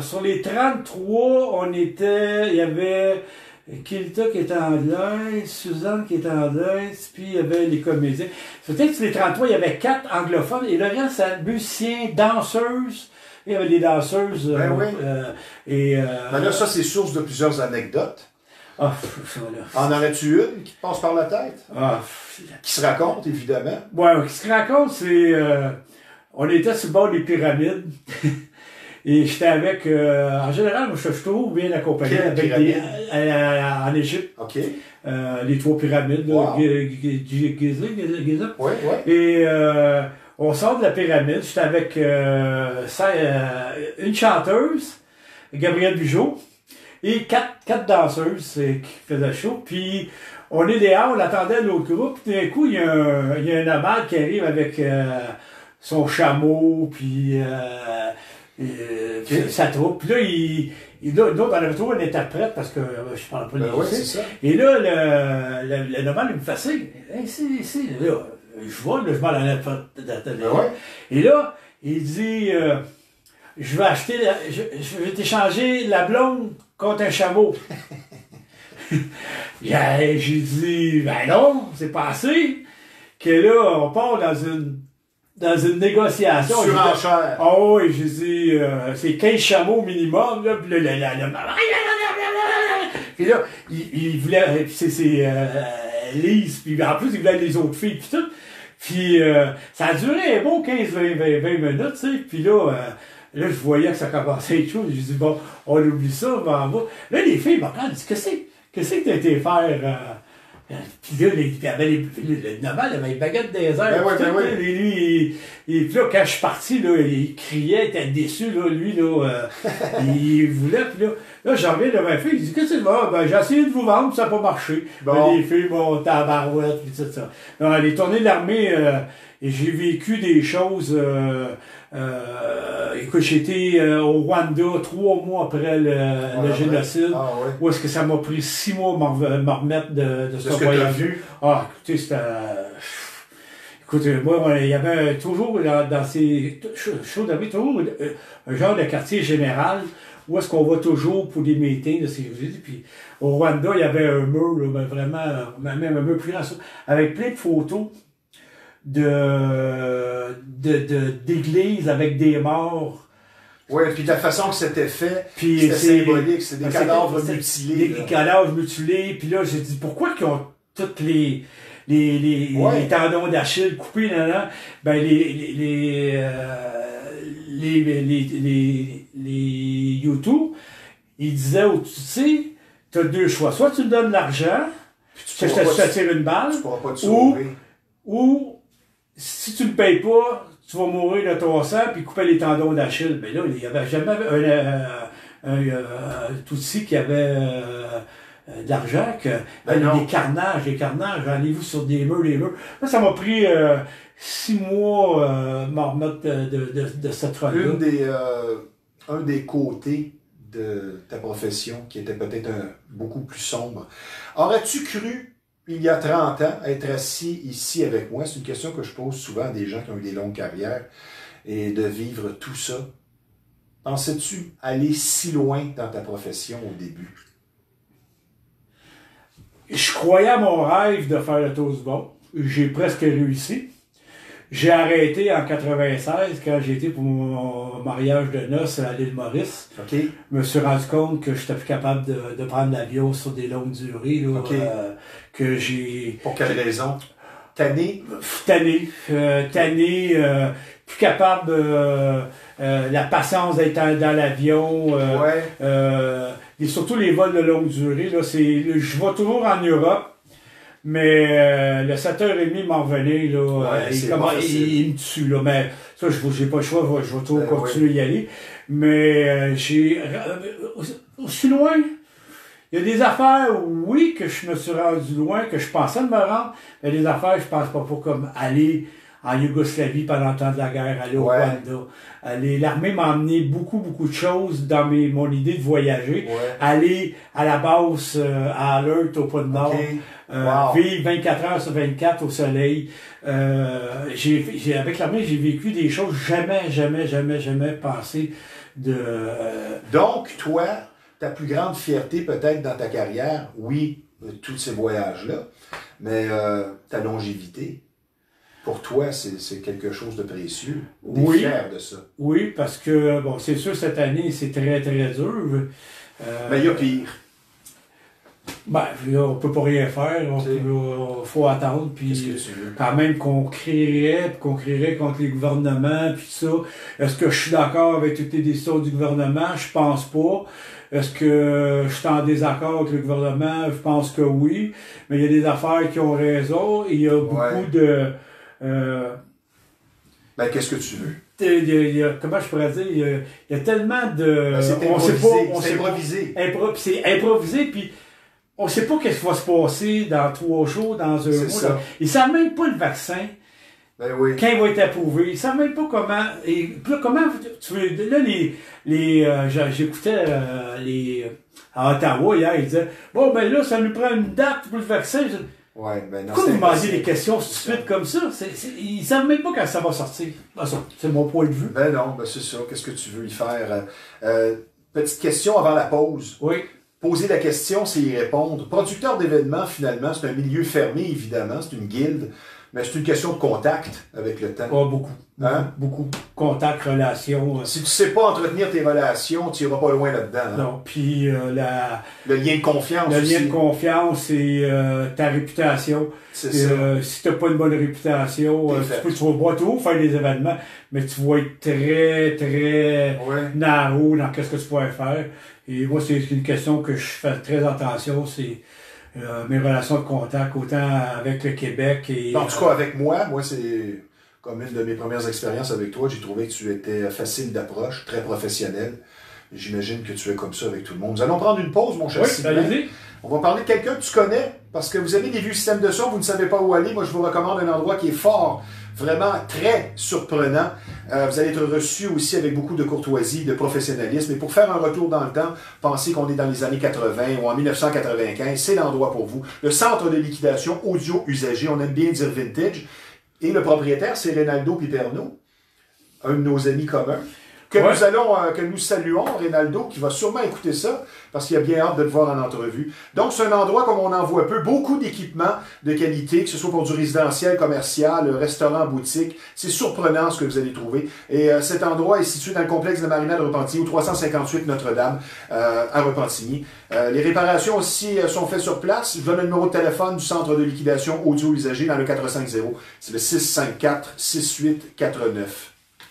[SPEAKER 3] sur les 33, il y avait Kilta qui était anglaise, Suzanne qui était anglaise, puis il y avait les comédiens. Peut-être que sur les 33, il y avait 4 anglophones, et le reste, c'est musiciens, danseuses. Il y avait des danseuses.
[SPEAKER 1] Ben là, ça, c'est source de plusieurs anecdotes.
[SPEAKER 3] Ah, ça, là.
[SPEAKER 1] En aurais-tu une qui te passe par la tête? Qui se raconte, évidemment.
[SPEAKER 3] Ouais, qui se raconte, c'est... on était sur le bord des pyramides. Et j'étais avec... en général, moi, je suis toujours bien accompagné avec en Égypte.
[SPEAKER 1] OK.
[SPEAKER 3] Les 3 pyramides,
[SPEAKER 1] wow.
[SPEAKER 3] Giza.
[SPEAKER 1] Oui, oui.
[SPEAKER 3] Et on sort de la pyramide. J'étais avec une chanteuse, Gabrielle Bugeaud, et 4 danseuses qui faisaient chaud. Puis on est dehors, on attendait l'autre groupe. Puis d'un coup, il y a un nomade qui arrive avec son chameau, puis sa troupe. Puis là, nous, on avait trouvé un interprète parce que je parle pas de
[SPEAKER 1] c'est ça.
[SPEAKER 3] Et là, le nomade, il me fait signe. Hey, si, là, je vois, là, je m'en allais Et là, il dit, je vais t'échanger la blonde contre un chameau. J'ai dit, ben non, c'est pas assez. Que là, on part dans une négociation.
[SPEAKER 1] Surenchère.
[SPEAKER 3] Ah oui, j'ai dit, c'est 15 chameaux minimum, là, puis là, il voulait, puis c'est Lise, puis en plus, il voulait les autres filles, puis tout. Puis ça a duré un bon 15-20 minutes, tu sais, puis là, je voyais que ça commençait à être chaud, j'ai dit, bon, on oublie ça, on va. Là, les filles m'ont dit, qu'est-ce que t'as été faire? Puis là, le normal, il avait une baguette des airs. Et lui, puis là, quand je suis parti, là, il criait, il était déçu, là, lui, là, il voulait, puis là, j'en reviens de ma fille, il dit, qu'est-ce que c'est? Ben, j'ai essayé de vous vendre, ça n'a pas marché. Bon. Les filles m'ont tabarouette, puis tout ça. Dans les tournées de l'armée, j'ai vécu des choses, écoute, j'étais au Rwanda 3 mois après le génocide. Où est-ce que ça m'a pris 6 mois de me remettre de ce voyage. Ah, écoutez, c'était... Écoute, moi, il y avait toujours dans ces shows d'armée, toujours un genre de quartier général où est-ce qu'on va toujours pour des meetings de sécurité. Puis au Rwanda, il y avait un mur, là, vraiment, même un mur plus grand, avec plein de photos d'églises avec des morts.
[SPEAKER 1] Oui, puis de la façon que c'était fait, c'était symbolique, c'est des cadavres mutilés.
[SPEAKER 3] Des cadavres mutilés, puis là, j'ai dit, pourquoi qu'ils ont toutes les tendons d'Achille coupés, là, ben les YouTube, ils disaient, tu sais, t'as 2 choix. Soit tu me donnes l'argent, je te tire une balle, ou si tu ne payes pas, tu vas mourir de ton sang puis couper les tendons d'Achille. Mais là, il n'y avait jamais un Tutsi qui avait de l'argent, des carnages, allez-vous sur des murs, les murs. Là, ça m'a pris 6 mois m'en remettre de cette run-là.
[SPEAKER 1] Un des côtés de ta profession qui était peut-être beaucoup plus sombre. Aurais-tu cru il y a 30 ans, être assis ici avec moi? C'est une question que je pose souvent à des gens qui ont eu des longues carrières, et de vivre tout ça. Pensais-tu aller si loin dans ta profession au début?
[SPEAKER 3] Je croyais à mon rêve de faire le tour du monde. J'ai presque réussi. J'ai arrêté en 96 quand j'ai été pour mon mariage de noces à l'île Maurice.
[SPEAKER 1] Okay.
[SPEAKER 3] Je me suis rendu compte que j'étais plus capable de prendre l'avion sur des longues durées. Là,
[SPEAKER 1] okay.
[SPEAKER 3] Que j'ai...
[SPEAKER 1] Pour quelle raison? Tanné?
[SPEAKER 3] Tanné. Plus capable la patience d'être dans l'avion. Et surtout les vols de longue durée. Là, je vais toujours en Europe. Mais le 7h30 m'en revenait, là, il me tue, là. Mais ça, j'ai pas le choix, je vais toujours continuer à y aller. Mais aussi loin, il y a des affaires, oui, que je me suis rendu loin, que je pensais de me rendre, mais des affaires, je pense pas comme aller en Yougoslavie pendant le temps de la guerre, aller au Rwanda. L'armée m'a amené beaucoup de choses dans mon idée de voyager. Aller à la base à Alert au pôle Nord. Vivre 24 heures sur 24 au soleil. Avec l'armée, j'ai vécu des choses jamais pensé de...
[SPEAKER 1] Donc, toi, ta plus grande fierté peut-être dans ta carrière, oui, tous ces voyages-là, mais ta longévité, pour toi, c'est quelque chose de précieux. Tu es fier de ça.
[SPEAKER 3] Oui, parce que, bon, c'est sûr, cette année, c'est très dur.
[SPEAKER 1] Mais il y a pire.
[SPEAKER 3] Ben, on peut pas rien faire, faut attendre, puis quand même qu'on crierait contre les gouvernements, puis ça. Est-ce que je suis d'accord avec toutes les décisions du gouvernement? Je pense pas. Est-ce que je suis en désaccord avec le gouvernement? Je pense que oui. Mais il y a des affaires qui ont raison, et il y a beaucoup de...
[SPEAKER 1] Ben, qu'est-ce que tu veux?
[SPEAKER 3] Comment je pourrais dire? Il y a tellement de...
[SPEAKER 1] Ben, c'est improvisé.
[SPEAKER 3] C'est improvisé, puis on sait pas qu'est-ce qui va se passer dans 3 jours, dans un mois. Ils savent même pas le vaccin.
[SPEAKER 1] Ben oui.
[SPEAKER 3] Quand il va être approuvé. Ils savent même pas comment. Et puis là, comment tu veux. Là, j'écoutais à Ottawa hier, ils disaient bon ben là, ça nous prend une date pour le vaccin.
[SPEAKER 1] Ben non,
[SPEAKER 3] pourquoi vous demandez des questions stupides comme ça? Ils savent même pas quand ça va sortir. C'est mon point de vue.
[SPEAKER 1] Ben non, ben c'est ça. Qu'est-ce que tu veux y faire? Petite question avant la pause.
[SPEAKER 3] Oui.
[SPEAKER 1] Poser la question, c'est y répondre. Producteur d'événements, finalement, c'est un milieu fermé, évidemment. C'est une guilde. Mais c'est une question de contact avec le temps.
[SPEAKER 3] Beaucoup. Beaucoup. Contact, relations.
[SPEAKER 1] Si tu sais pas entretenir tes relations, tu iras pas loin là-dedans. Hein?
[SPEAKER 3] Non. Puis
[SPEAKER 1] le lien de confiance.
[SPEAKER 3] Le lien de confiance et ta réputation.
[SPEAKER 1] C'est ça.
[SPEAKER 3] Si tu n'as pas une bonne réputation, tu vas boire tout, faire des événements, mais tu vas être très narrow dans ce que tu pourrais faire. Et moi, c'est une question que je fais très attention, c'est mes relations de contact, autant avec le Québec et...
[SPEAKER 1] En tout cas, avec moi, c'est comme une de mes premières expériences avec toi, j'ai trouvé que tu étais facile d'approche, très professionnel. J'imagine que tu es comme ça avec tout le monde. Nous allons prendre une pause, mon cher Sylvain.
[SPEAKER 3] Allez-y.
[SPEAKER 1] On va parler de quelqu'un que tu connais, parce que vous avez des vieux systèmes de son, vous ne savez pas où aller. Moi, je vous recommande un endroit qui est fort, vraiment très surprenant. Vous allez être reçu aussi avec beaucoup de courtoisie, de professionnalisme. Et pour faire un retour dans le temps, pensez qu'on est dans les années 80 ou en 1995, c'est l'endroit pour vous. Le centre de liquidation audio usagé, on aime bien dire vintage. Et le propriétaire, c'est Reynaldo Piperno, un de nos amis communs. Que nous saluons, Reynaldo, qui va sûrement écouter ça, parce qu'il a bien hâte de te voir en entrevue. Donc, c'est un endroit comme on en voit peu, beaucoup d'équipements de qualité, que ce soit pour du résidentiel, commercial, restaurant, boutique. C'est surprenant ce que vous allez trouver. Et cet endroit est situé dans le complexe de Marina de Repentigny, au 358 Notre-Dame, à Repentigny. Les réparations aussi sont faites sur place. Je donne le numéro de téléphone du centre de liquidation audio usagé dans le 450. C'est le 654-6849.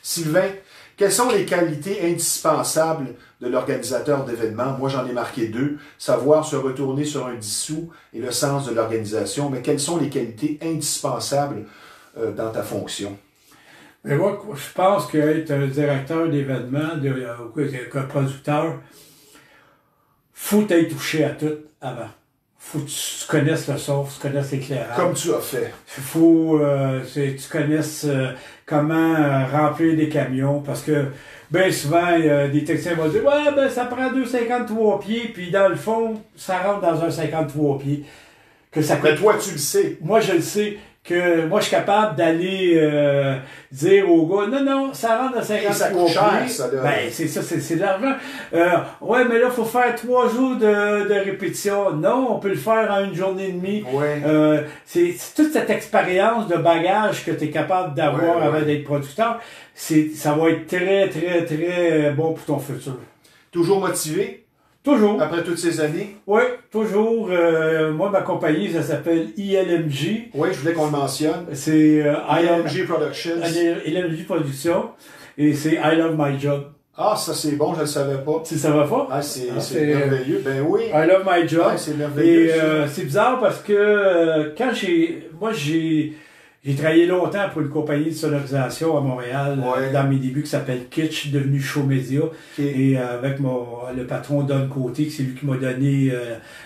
[SPEAKER 1] Sylvain, quelles sont les qualités indispensables de l'organisateur d'événements? Moi, j'en ai marqué 2. Savoir se retourner sur un dissous et le sens de l'organisation. Mais quelles sont les qualités indispensables dans ta fonction?
[SPEAKER 3] Mais moi, je pense qu'être un directeur d'événements, un producteur, faut être touché à tout avant. Faut que tu connaisses le son, tu connaisses l'éclairage.
[SPEAKER 1] Comme tu as fait.
[SPEAKER 3] Faut tu connaisses comment remplir des camions, parce que bien souvent, des techniciens vont dire « Ouais, ben ça prend 2,53 pieds », puis dans le fond, ça rentre dans un 53 pieds. Que ça coûte...
[SPEAKER 1] Mais toi, tu le sais.
[SPEAKER 3] Moi, je le sais. que moi je suis capable d'aller dire au gars non, ça rentre à 53
[SPEAKER 1] cher, ça, là.
[SPEAKER 3] Ben c'est ça, c'est de l'argent. Ouais, mais là, faut faire 3 jours de répétition. Non, on peut le faire en une journée et demie.
[SPEAKER 1] Ouais.
[SPEAKER 3] C'est toute cette expérience de bagage que tu es capable d'avoir avant d'être producteur. Ça va être très, très, très bon pour ton futur.
[SPEAKER 1] Toujours motivé?
[SPEAKER 3] Toujours.
[SPEAKER 1] Après toutes ces années?
[SPEAKER 3] Oui, toujours. Moi, ma compagnie, ça s'appelle ILMG.
[SPEAKER 1] Oui, je voulais qu'on le mentionne.
[SPEAKER 3] C'est
[SPEAKER 1] ILMG Productions.
[SPEAKER 3] ILMG Productions. Et c'est I Love My Job.
[SPEAKER 1] Ah, ça c'est bon, je ne le savais pas.
[SPEAKER 3] Tu ne savais pas?
[SPEAKER 1] Ah, c'est merveilleux. Ben oui.
[SPEAKER 3] I Love My Job.
[SPEAKER 1] Ouais, c'est merveilleux.
[SPEAKER 3] Et c'est bizarre parce que quand j'ai travaillé longtemps pour une compagnie de sonorisation à Montréal, dans mes débuts, qui s'appelle Kitsch, devenu Show Media. Et avec le patron Don Côté, c'est lui qui m'a donné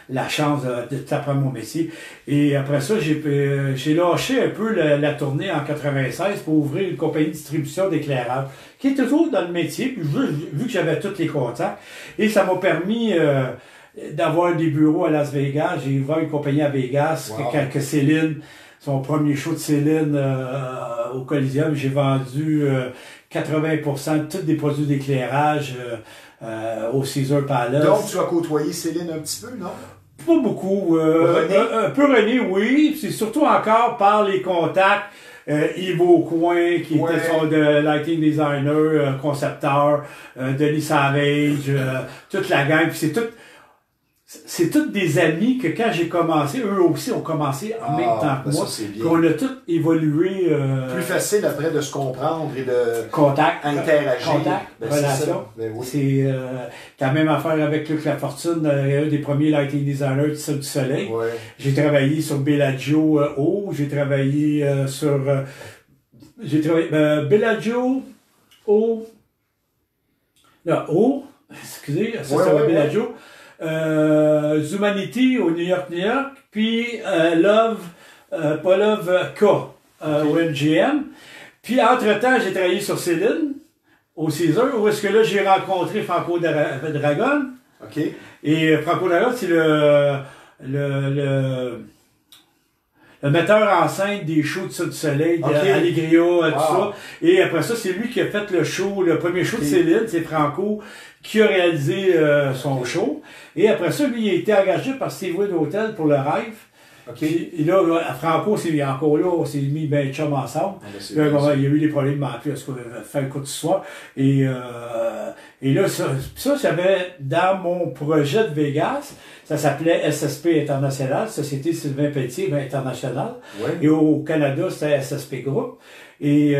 [SPEAKER 3] la chance de t'apprendre mon métier. Et après ça, j'ai lâché un peu la tournée en 96 pour ouvrir une compagnie de distribution d'éclairage, qui est toujours dans le métier, puis vu que j'avais tous les contacts. Et ça m'a permis d'avoir des bureaux à Las Vegas. J'ai ouvert une compagnie à Vegas, que Céline... Son premier show de Céline au Coliseum, j'ai vendu 80% de tous des produits d'éclairage au Caesar Palace.
[SPEAKER 1] Donc, tu as côtoyé Céline un petit peu, non?
[SPEAKER 3] Pas beaucoup. Un peu René, oui. C'est surtout encore par les contacts. Yves Aucoin, qui était son lighting designer, concepteur, Denis Savage, toute la gang. Puis c'est tous des amis que quand j'ai commencé, eux aussi ont commencé en même temps que moi. Qu'on a tous évolué.
[SPEAKER 1] Plus facile après de se comprendre et de interagir.
[SPEAKER 3] Contact, relation. C'est la même affaire avec Luc Lafortune, un des premiers lighting designers du Soleil.
[SPEAKER 1] Ouais.
[SPEAKER 3] J'ai travaillé sur Bellagio haut, j'ai travaillé sur Bellagio haut. Là, haut, excusez, ça c'est Bellagio. Zumanity au New York, puis Love K au MGM. Puis entre-temps, j'ai travaillé sur Céline au Caesar, où est-ce que là j'ai rencontré Franco Dragon.
[SPEAKER 1] OK.
[SPEAKER 3] Et Franco Dragon, c'est le metteur en scène des shows du Soleil, d'Allegrio, tout ça. Et après ça, c'est lui qui a fait le premier show de Céline, c'est Franco qui a réalisé son show. Et après ça, lui, il a été engagé par Steve Wood Hotel pour le rêve. Et là, Franco, encore là, on s'est mis ben chum ensemble. Il y a eu des problèmes, parce qu'on a fait un coup de soir. Et là, ça j'avais dans mon projet de Vegas, ça s'appelait SSP International, Société Sylvain Pelletier International. Et au Canada, c'était SSP Group. Et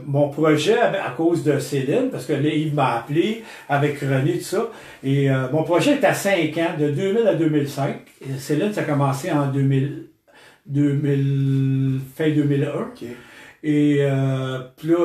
[SPEAKER 3] mon projet, à cause de Céline, parce que là, Yves m'a appelé avec René, tout ça, et mon projet est à 5 ans, de 2000 à 2005. Et Céline, ça a commencé en fin 2001. Et puis là,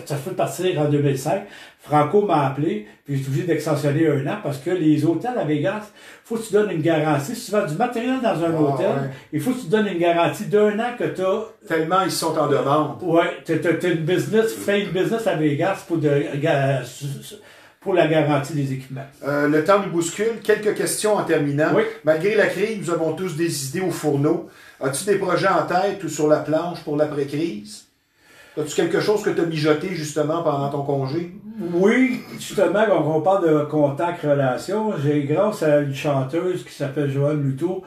[SPEAKER 3] ça fait partir en 2005. Franco m'a appelé, puis j'ai été obligé d'extensionner 1 an parce que les hôtels à Vegas, faut que tu donnes une garantie. Si tu vends du matériel dans un hôtel, il faut que tu donnes une garantie d'1 an que tu as.
[SPEAKER 1] Tellement ils sont en demande.
[SPEAKER 3] Oui, tu as une business, fais une business à Vegas pour la garantie des équipements.
[SPEAKER 1] Le temps nous bouscule. Quelques questions en terminant. Malgré la crise, nous avons tous des idées au fourneau. As-tu des projets en tête ou sur la planche pour l'après-crise? As-tu quelque chose que tu as mijoté justement pendant ton congé?
[SPEAKER 3] Oui, justement, quand on parle de contact, relation, j'ai grâce à une chanteuse qui s'appelle Joanne Luto,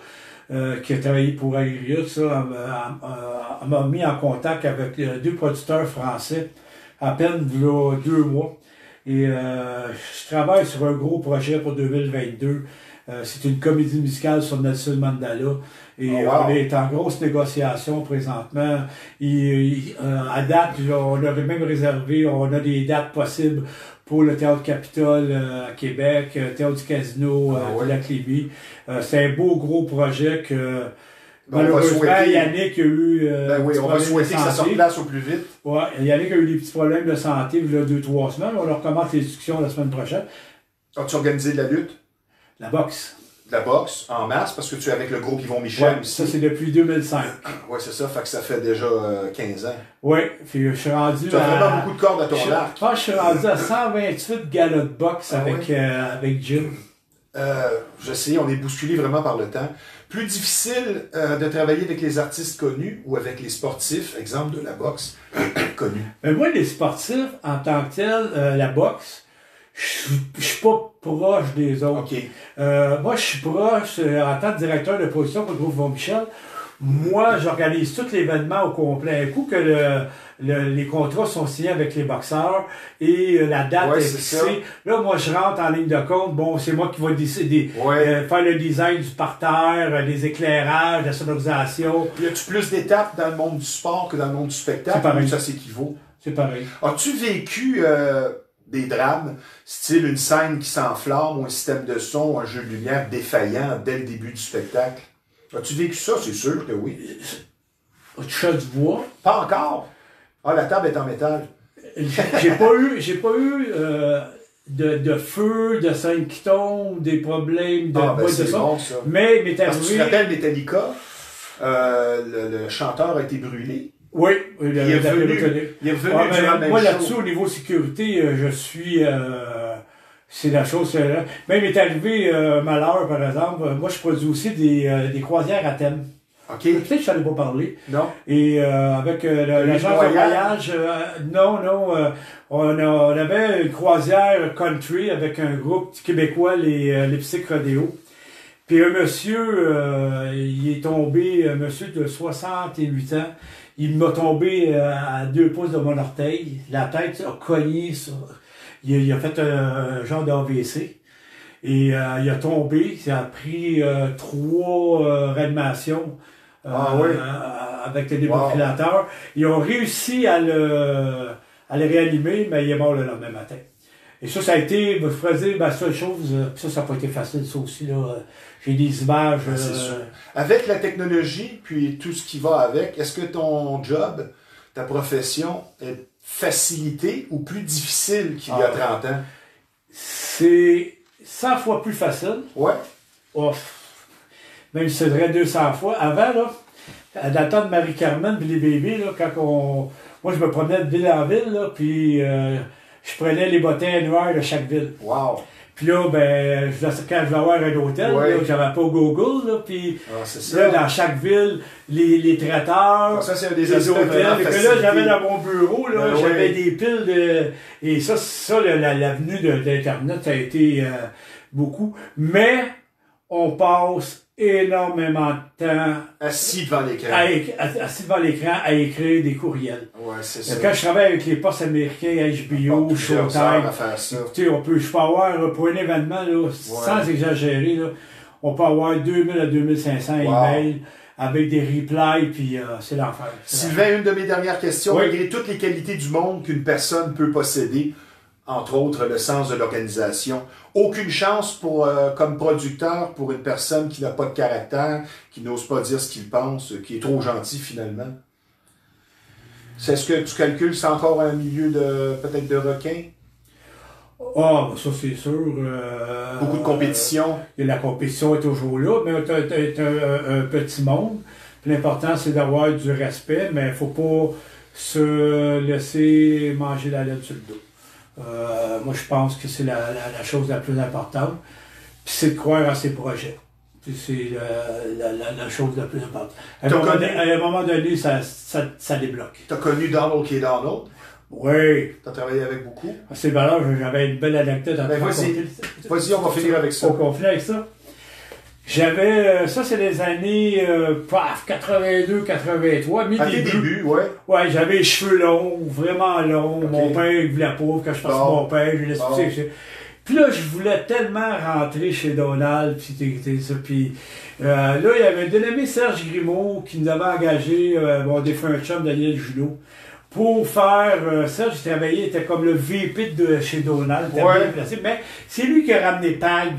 [SPEAKER 3] qui a travaillé pour Agriot, ça, elle m'a mis en contact avec 2 producteurs français, à peine il y a 2 mois. Et je travaille sur un gros projet pour 2022. C'est une comédie musicale sur Nelson Mandela. Et on est en grosse négociation présentement. À date, on avait même réservé, on a des dates possibles pour le Théâtre Capitole à Québec, le Théâtre du Casino à Lac-Lévis. C'est un beau gros projet que malheureusement Yannick a eu
[SPEAKER 1] on va souhaiter que ça se replace au plus vite.
[SPEAKER 3] Yannick a eu des petits problèmes de santé il y a 2-3 semaines. On recommence les discussions la semaine prochaine.
[SPEAKER 1] As-tu organisé de la lutte?
[SPEAKER 3] La boxe.
[SPEAKER 1] De la boxe, en masse, parce que tu es avec le groupe Yvon Michel aussi.
[SPEAKER 3] Ça c'est depuis 2005.
[SPEAKER 1] Oui, c'est ça, fait que ça fait déjà 15 ans.
[SPEAKER 3] Oui, puis je suis rendu
[SPEAKER 1] tu as vraiment beaucoup de cordes à ton arc.
[SPEAKER 3] Je pense que je suis rendu à 128 galas de boxe avec Jim.
[SPEAKER 1] Je sais, on est bousculé vraiment par le temps. Plus difficile de travailler avec les artistes connus ou avec les sportifs, exemple de la boxe, connus?
[SPEAKER 3] Moi, les sportifs, en tant que tel, la boxe, je suis pas proche des autres.
[SPEAKER 1] OK.
[SPEAKER 3] Moi, je suis proche, en tant que directeur de production pour le groupe Von Michel, moi, j'organise tout l'événement au complet. Un coup que les contrats sont signés avec les boxeurs et la date est fixée. Là, moi, je rentre en ligne de compte. Bon, c'est moi qui vais décider, faire le design du parterre, les éclairages, la sonorisation.
[SPEAKER 1] Y a-tu plus d'étapes dans le monde du sport que dans le monde du spectacle?
[SPEAKER 3] C'est pareil.
[SPEAKER 1] Ça s'équivaut.
[SPEAKER 3] C'est pareil.
[SPEAKER 1] As-tu vécu des drames, style une scène qui s'enflamme ou un système de son ou un jeu de lumière défaillant dès le début du spectacle? As-tu vécu ça? C'est sûr que oui.
[SPEAKER 3] Tu chasses du bois?
[SPEAKER 1] Pas encore. Ah, la table est en métal.
[SPEAKER 3] J'ai pas eu de feu, de scène qui tombe, des problèmes de bois de son.
[SPEAKER 1] Bon, ça.
[SPEAKER 3] Mais m'est
[SPEAKER 1] Parce que tu
[SPEAKER 3] arrivé...
[SPEAKER 1] te rappelles Metallica, le chanteur a été brûlé.
[SPEAKER 3] Oui,
[SPEAKER 1] il est revenu durant le même
[SPEAKER 3] moi,
[SPEAKER 1] show.
[SPEAKER 3] là-dessus, au niveau sécurité, je suis... c'est la chose... même est arrivé malheur, par exemple. Moi, je produis aussi des croisières à thème.
[SPEAKER 1] OK.
[SPEAKER 3] Peut-être que je n'en ai pas parlé.
[SPEAKER 1] Non.
[SPEAKER 3] Et avec l'agence de voyage, on avait une croisière country avec un groupe québécois, les Psych Rodéo. Puis un monsieur, il est tombé, un monsieur de 68 ans, il m'a tombé à 2 pouces de mon orteil. La tête a cogné sur... Il a fait un genre d'AVC. Et il a tombé, ça a pris 3 réanimations avec le défibrillateur. Ils ont réussi à le réanimer, mais il est mort le lendemain matin. Et ça a été, je pourrais dire, la seule chose, ça n'a pas été facile, ça aussi, là. J'ai des images.
[SPEAKER 1] C'est sûr. Avec la technologie, puis tout ce qui va avec, est-ce que ton job, ta profession, est facilitée ou plus difficile qu'il y a 30 ans?
[SPEAKER 3] C'est 100 fois plus facile.
[SPEAKER 1] Ouais.
[SPEAKER 3] Même si c'est vrai 200 fois. Avant, là, dans le temps de Marie-Carmen et les bébés, là, moi, je me promenais de ville en ville, là, puis je prenais les bottins annuaires de chaque ville.
[SPEAKER 1] Wow!
[SPEAKER 3] Puis là, quand je vais avoir un hôtel, j'avais pas Google, là, puis là, dans chaque ville, les traiteurs,
[SPEAKER 1] ça, c'est
[SPEAKER 3] les hôtels, et que là, j'avais dans mon bureau, là, j'avais des piles de... Et ça, l'avenue de l'Internet, ça a été beaucoup. Mais, on passe énormément de temps
[SPEAKER 1] assis devant l'écran.
[SPEAKER 3] Assis devant l'écran à écrire des courriels.
[SPEAKER 1] Ouais, c'est ça.
[SPEAKER 3] Quand je travaille avec les postes américains, HBO, Showtime, écoutez, je peux avoir, pour un événement, là, sans exagérer, là, on peut avoir 2000 à 2500 emails avec des replies, puis c'est l'enfer.
[SPEAKER 1] Sylvain, une de mes dernières questions. Malgré toutes les qualités du monde qu'une personne peut posséder, entre autres le sens de l'organisation, aucune chance comme producteur pour une personne qui n'a pas de caractère, qui n'ose pas dire ce qu'il pense, qui est trop gentil finalement. Est-ce que tu calcules, c'est encore un milieu peut-être de requins?
[SPEAKER 3] Ça c'est sûr.
[SPEAKER 1] Beaucoup de compétition.
[SPEAKER 3] La compétition est toujours là, mais tu as un petit monde. L'important c'est d'avoir du respect, mais il ne faut pas se laisser manger la laine sur le dos. Moi, je pense que c'est la chose la plus importante. Puis c'est de croire à ses projets. Puis c'est la chose la plus importante. À un moment donné, ça débloque.
[SPEAKER 1] Tu as connu Donald K. Donald?
[SPEAKER 3] Oui.
[SPEAKER 1] Tu as travaillé avec beaucoup?
[SPEAKER 3] C'est valeur, j'avais une belle anecdote à te raconter.
[SPEAKER 1] Vas-y, on va finir avec ça.
[SPEAKER 3] On finit avec ça. J'avais, ça c'est les années 82-83,
[SPEAKER 1] à tes débuts, ouais.
[SPEAKER 3] Ouais, j'avais les cheveux longs, vraiment longs. Okay. Mon père il voulait pas, quand je passe mon père, je laisse pousser. Puis là, je voulais tellement rentrer chez Donald, puis là, il y avait un dénommé Serge Grimaud qui nous avait engagé, mon défunt chum Daniel Junot, pour faire... Serge, il travaillait, il était comme le VP de chez Donald, il était bien placé, mais c'est lui qui a ramené PAG.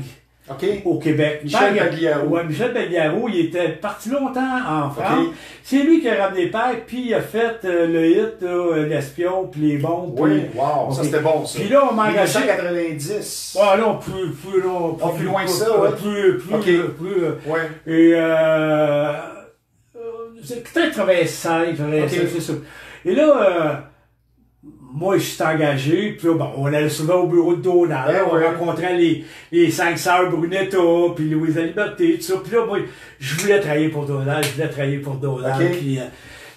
[SPEAKER 3] Au Québec.
[SPEAKER 1] Michel Bagliaro.
[SPEAKER 3] Ouais, Michel Bagliaro, il était parti longtemps en France. C'est lui qui a ramené Pâques, puis il a fait le hit, l'espion, puis les bombes.
[SPEAKER 1] Oui, wow, ça c'était bon ça.
[SPEAKER 3] Puis là, on m'a engagé.
[SPEAKER 1] 1990.
[SPEAKER 3] Ouais, non, plus
[SPEAKER 1] loin que ça, ouais.
[SPEAKER 3] Et c'est peut-être 85, c'est ça. Et là, moi, je suis engagé, puis là, bon, on allait souvent au bureau de Donald, on rencontrait les 5 sœurs Brunetta, puis Louise La Liberté, tout ça. Puis là, moi, je voulais travailler pour Donald, puis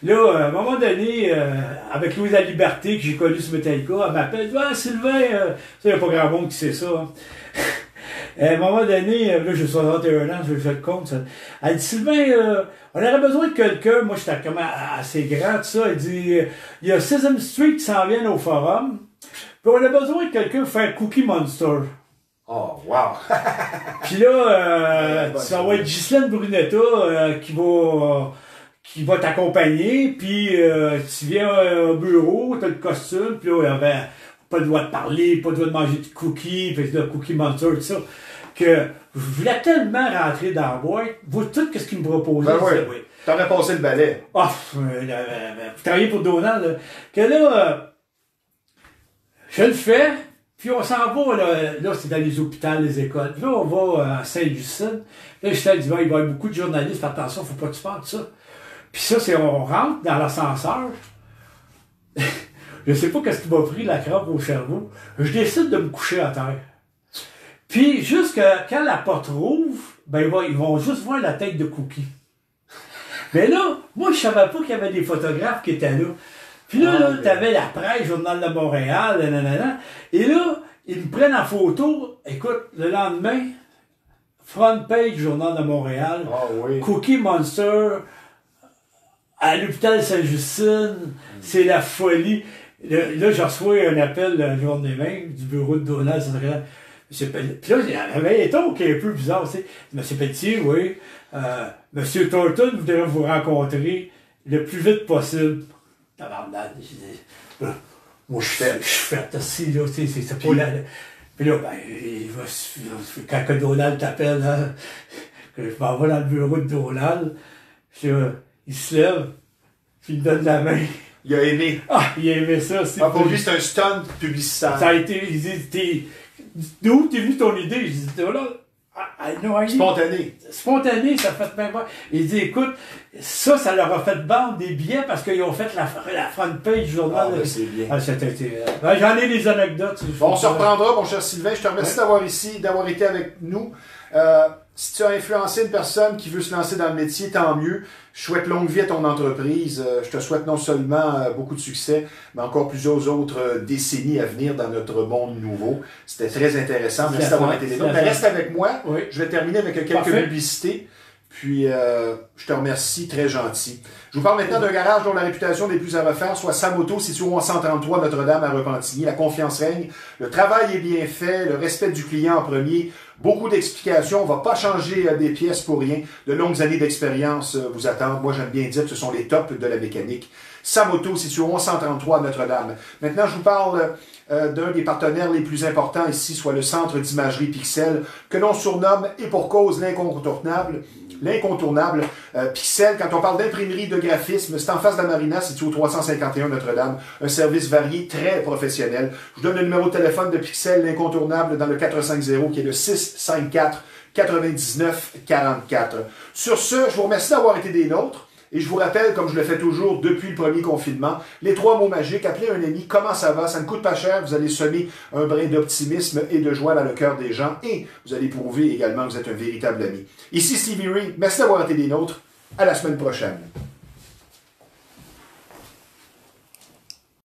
[SPEAKER 3] là, à un moment donné, avec Louise La Liberté, que j'ai connu sur Metallica, elle m'appelle, « Ah, Sylvain, il n'y a pas grand monde qui sait ça, hein. » À un moment donné, là, j'ai 61 ans, je vais faire le compte. Elle dit, Sylvain, on aurait besoin de quelqu'un. Moi, j'étais comme assez grand, tout ça. Elle dit, il y a Sesame Street qui s'en vient au forum. Puis on a besoin de quelqu'un pour faire Cookie Monster.
[SPEAKER 1] Oh, wow!
[SPEAKER 3] Puis là, ça va être Ghislaine Brunetta qui va t'accompagner. Puis tu viens au bureau, t'as le costume. Puis là, il y avait pas le droit de parler, pas le droit de manger de cookies, puis le Cookie Monster, tout ça. Que je voulais tellement rentrer dans la boîte, vous tout ce qu'il me proposait.
[SPEAKER 1] Ben oui. T'aurais passé le balai.
[SPEAKER 3] Ah, vous travaillez pour Donald, là. Que là, je le fais, puis on s'en va, là c'est dans les hôpitaux, les écoles. Puis là, on va à Saint-Justine. Là, je t'ai dit, il va y avoir beaucoup de journalistes, fais attention, faut pas que tu fasses ça. Puis ça, c'est, on rentre dans l'ascenseur. Je sais pas qu'est-ce qui m'a pris la crampe au cerveau. Je décide de me coucher à terre. Puis, quand la porte rouvre, ben, ils vont juste voir la tête de Cookie. Mais là, moi, je savais pas qu'il y avait des photographes qui étaient là. Puis là, t'avais la presse, Journal de Montréal, nanana. Et là, ils me prennent en photo. Écoute, le lendemain, front page, Journal de Montréal. Cookie Monster, à l'hôpital Saint-Justine. C'est la folie. Là, je reçois un appel le journée même du bureau de Donald. Puis là, il y avait un ton qui est un peu bizarre, tu sais. Monsieur Pelletier, oui. Monsieur Thornton voudrait vous rencontrer le plus vite possible. Tabarnak, je dis, moi, je fais aussi, là, tu sais, c'est pas la. Puis là, ben, quand Donald t'appelle, hein, que je m'en vais dans le bureau de Donald, il se lève, puis il me donne la main.
[SPEAKER 1] Il a aimé.
[SPEAKER 3] Ah, il a aimé ça.
[SPEAKER 1] Pour lui, c'est un stunt publicitaire.
[SPEAKER 3] Ça a été, il dit, d'où t'es venu ton idée? Je dis, voilà. Spontané, ça fait bien voir. Il dit, écoute, ça leur a fait vendre des billets parce qu'ils ont fait la front page du journal.
[SPEAKER 1] C'est bien.
[SPEAKER 3] J'en ai des anecdotes.
[SPEAKER 1] Bon, on se reprendra, mon cher Sylvain. Je te remercie d'avoir été avec nous. Si tu as influencé une personne qui veut se lancer dans le métier, tant mieux. Je souhaite longue vie à ton entreprise. Je te souhaite non seulement beaucoup de succès, mais encore plusieurs autres décennies à venir dans notre monde nouveau. C'était très intéressant. Merci d'avoir été là. Reste avec moi. Oui. Je vais terminer avec quelques publicités. Puis, je te remercie, très gentil. Je vous parle maintenant d'un garage dont la réputation n'est plus à refaire, soit Samoto, situé au 133 Notre-Dame à Repentigny. La confiance règne, le travail est bien fait, le respect du client en premier, beaucoup d'explications, on ne va pas changer des pièces pour rien. De longues années d'expérience vous attendent. Moi, j'aime bien dire que ce sont les tops de la mécanique. Samoto, situé au 133 Notre-Dame. Maintenant, je vous parle d'un des partenaires les plus importants ici, soit le Centre d'imagerie Pixel, que l'on surnomme, et pour cause, l'incontournable, Pixel. Quand on parle d'imprimerie de graphisme, c'est en face de la Marina, situé au 351 Notre-Dame. Un service varié, très professionnel. Je vous donne le numéro de téléphone de Pixel, l'incontournable, dans le 450, qui est le 654 99 44. Sur ce, je vous remercie d'avoir été des nôtres. Et je vous rappelle, comme je le fais toujours depuis le premier confinement, les 3 mots magiques, appelez un ami, comment ça va, ça ne coûte pas cher, vous allez semer un brin d'optimisme et de joie dans le cœur des gens et vous allez prouver également que vous êtes un véritable ami. Ici Stevie Ray, merci d'avoir été des nôtres, à la semaine prochaine.